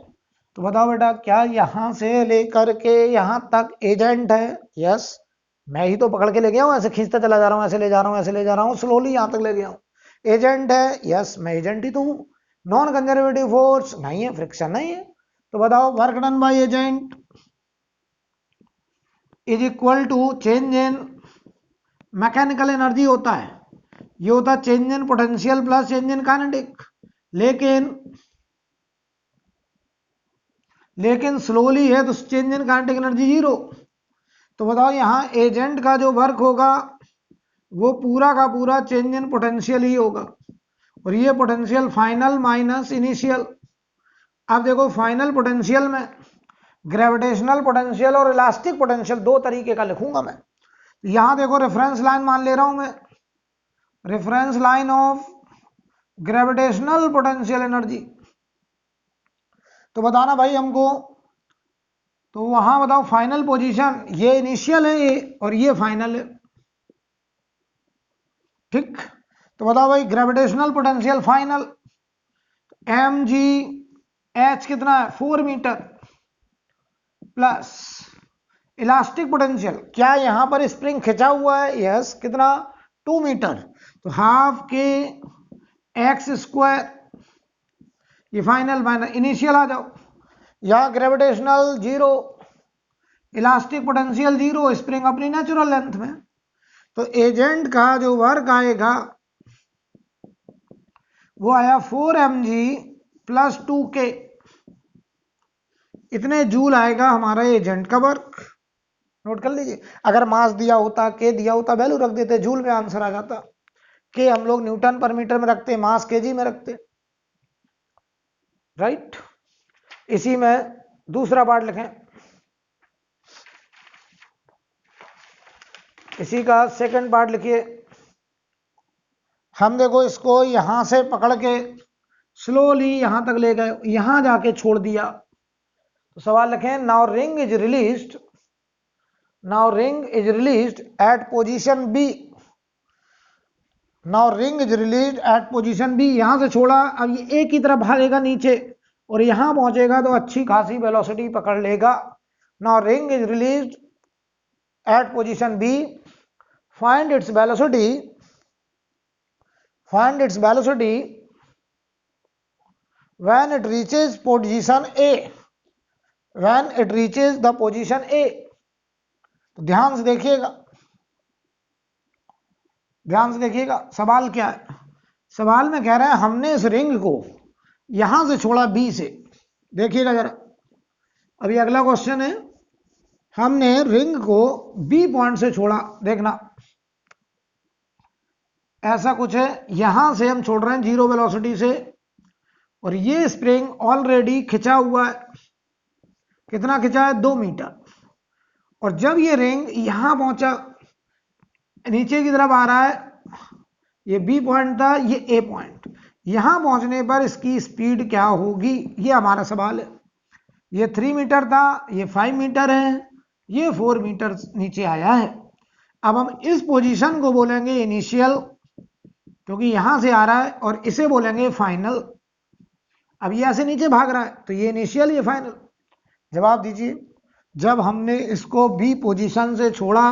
तो बताओ बेटा, क्या यहां से लेकर के यहां तक एजेंट है, यस, मैं ही तो पकड़ के ले गया हूं, ऐसे खींचता चला जा रहा हूं, ऐसे ले जा रहा हूं, ऐसे ले जा रहा हूं, स्लोली यहां तक ले गया हूं। एजेंट है, यस, मैं एजेंट ही तो हूं। नॉन कंजर्वेटिव फोर्स नहीं है, फ्रिक्शन नहीं है। तो बताओ work done by agent is equal to change in mechanical energy होता है, ये होता है change in potential plus change in kinetic. लेकिन स्लोली है तो चेंज इन काइनेटिक एनर्जी 0। तो बताओ यहां एजेंट का जो वर्क होगा वो पूरा का पूरा चेंज इन पोटेंशियल ही होगा, और ये पोटेंशियल फाइनल माइनस इनिशियल। अब देखो फाइनल पोटेंशियल में ग्रेविटेशनल पोटेंशियल और इलास्टिक पोटेंशियल दो तरीके का लिखूंगा मैं। यहां देखो रेफरेंस लाइन मान ले रहा हूं मैं, reference line of gravitational potential energy. तो बताना भाई हमको, तो वहां बताओ फाइनल पोजीशन, ये इनिशियल है ये, और ये फाइनल है, ठीक। तो बताओ भाई gravitational potential final, M G H कितना है, 4 मीटर, प्लस इलास्टिक पोटेंशियल, क्या यहां पर स्प्रिंग खिंचा हुआ है, यस, कितना, 2 मीटर, तो हाफ के एक्स स्क्वायर, ये फाइनल माइनस इनिशियल आ जाओ। यहां ग्रेविटेशनल 0, इलास्टिक पोटेंशियल 0, स्प्रिंग अपनी नेचुरल लेंथ में। तो एजेंट का जो वर्क आएगा वो आया 4mg प्लस 2k, इतने जूल आएगा हमारा एजेंट का वर्क। नोट कर लीजिए, अगर मास दिया होता, के दिया होता, वैल्यू रख देते, जूल में आंसर आ जाता। के हम लोग न्यूटन पर मीटर में रखते, मास केजी में रखते, राइट। इसी में दूसरा पार्ट लिखें, इसी का सेकंड पार्ट लिखिए। हम देखो इसको यहां से पकड़ के स्लोली यहां तक ले गए, यहां जाके छोड़ दिया। तो सवाल लिखें, now ring is released, now ring is released at position B, now ring is released at position B, यहां से छोड़ा, अब ये एक ही तरफ भागेगा नीचे और यहां पहुंचेगा तो अच्छी खासी वेलोसिटी पकड़ लेगा। Now ring is released at position b, find its velocity, find its velocity when it reaches position a, when it reaches the position a. तो ध्यान से देखिएगा, ध्यान से देखिएगा सवाल क्या है। सवाल में कह रहे हैं हमने इस रिंग को यहां से छोड़ा बी से। देखिएगा जरा, अभी अगला क्वेश्चन है, हमने रिंग को बी पॉइंट से छोड़ा। देखना ऐसा कुछ है, यहां से हम छोड़ रहे हैं जीरो वेलोसिटी से, और ये स्प्रिंग ऑलरेडी खिंचा हुआ है। कितना खिंचा है? 2 मीटर। और जब ये रिंग यहां पहुंचा, नीचे की तरफ आ रहा है, ये बी पॉइंट था, ये ए पॉइंट, यहां पहुंचने पर इसकी स्पीड क्या होगी, ये हमारा सवाल है। ये 3 मीटर था, ये 5 मीटर है, ये 4 मीटर नीचे आया है। अब हम इस पोजीशन को बोलेंगे इनिशियल, क्योंकि यहां से आ रहा है, और इसे बोलेंगे फाइनल। अब ये ऐसे नीचे भाग रहा है, तो ये इनिशियल, ये फाइनल। जवाब दीजिए। जब हमने इसको बी पोजीशन से छोड़ा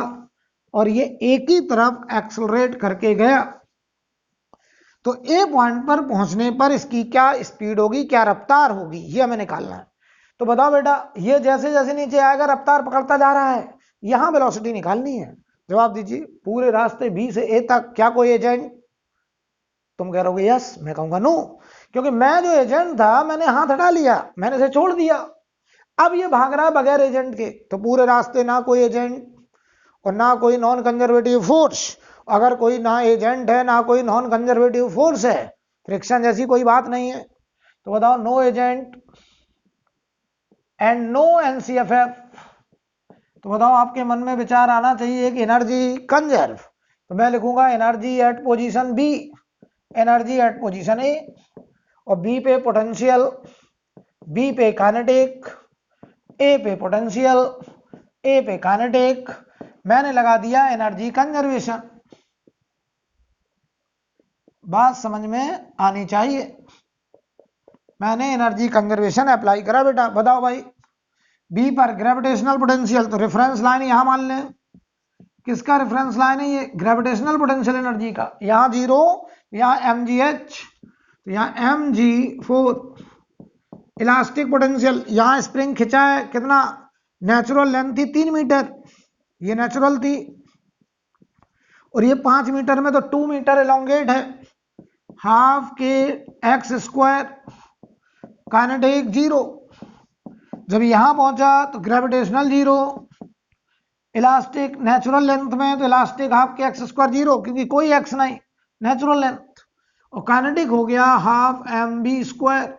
और ये एक ही तरफ एक्सेलरेट करके गया, तो ए पॉइंट पर पहुंचने पर इसकी क्या स्पीड होगी, क्या रफ्तार होगी, ये हमें निकालना है। तो बताओ बेटा, ये जैसे जैसे नीचे आएगा रफ्तार पकड़ता जा रहा है, यहां वेलोसिटी निकालनी है। जवाब दीजिए। पूरे रास्ते बी से ए तक क्या कोई एजेंट? तुम कह रहोगे यस, मैं कहूंगा नो, क्योंकि मैं जो एजेंट था मैंने हाथ हटा लिया, मैंने इसे छोड़ दिया। अब ये भाग रहा है बगैर एजेंट के, तो पूरे रास्ते ना कोई एजेंट और ना कोई नॉन कंजर्वेटिव फोर्स। अगर कोई ना एजेंट है ना कोई नॉन कंजर्वेटिव फोर्स है, फ्रिक्शन जैसी कोई बात नहीं है, तो बताओ नो एजेंट एंड नो एनसीएफएफ। तो बताओ आपके मन में विचार आना चाहिए कि एनर्जी कंजर्व, तो मैं लिखूंगा energy at position b, energy at position a, और बी पे पोटेंशियल, बी पे काइनेटिक, ए पे पोटेंशियल, ए पे काइनेटिक, मैंने लगा दिया एनर्जी कंजर्वेशन। बात समझ में आनी चाहिए। मैंने एनर्जी कंजर्वेशन अप्लाई करा बेटा। बताओ भाई, बी पर ग्रेविटेशनल पोटेंशियल, तो रेफरेंस लाइन यहां मान लें। किसका रेफरेंस लाइन है? ये ग्रेविटेशनल पोटेंशियल एनर्जी का। यहां 0, यहां mgh, तो यहां mg4। इलास्टिक पोटेंशियल, यहां स्प्रिंग खिंचा है, कितना? नेचुरल लेंथ थी 3 मीटर, ये नेचुरल थी, और ये 5 मीटर में तो 2 मीटर एलोंगेट है, हाफ के एक्स स्क्वायर, काइनेटिक 0। जब यहां पहुंचा तो ग्रेविटेशनल 0, इलास्टिक नेचुरल लेंथ में तो इलास्टिक हाफ के एक्स स्क्वायर 0, क्योंकि कोई एक्स नहीं, नेचुरल लेंथ, और काइनेटिक हो गया हाफ mb स्क्वायर।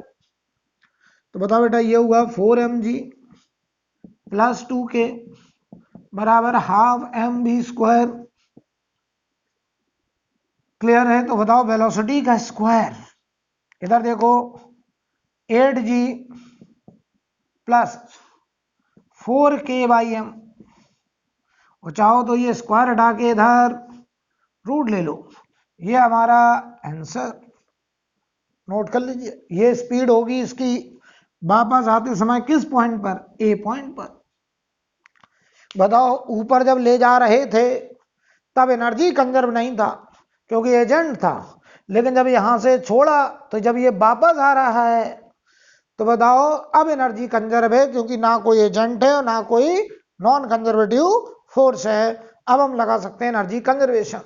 तो बताओ बेटा, ये हुआ 4mg प्लस 2k बराबर हाफ mb स्क्वायर। क्लियर है? तो बताओ वेलोसिटी का स्क्वायर, इधर देखो 8g प्लस 4k/m, और चाहो तो ये स्क्वायर हटा के इधर रूट ले लो। ये हमारा आंसर नोट कर लीजिए। ये स्पीड होगी इसकी वापस आते समय किस पॉइंट पर? ए पॉइंट पर। बताओ, ऊपर जब ले जा रहे थे तब एनर्जी कंजर्व नहीं था क्योंकि एजेंट था, लेकिन जब यहां से छोड़ा तो जब ये वापस आ रहा है तो बताओ अब एनर्जी कंजर्व है, क्योंकि ना कोई एजेंट है और ना कोई नॉन कंजर्वेटिव फोर्स है। अब हम लगा सकते हैं एनर्जी कंजर्वेशन।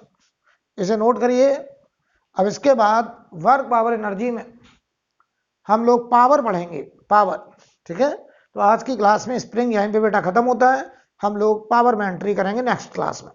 इसे नोट करिए। अब इसके बाद वर्क पावर एनर्जी में हम लोग पावर पढ़ेंगे, पावर। ठीक है, तो आज की क्लास में स्प्रिंग यहीं पे बेटा खत्म होता है। हम लोग पावर में एंट्री करेंगे नेक्स्ट क्लास में।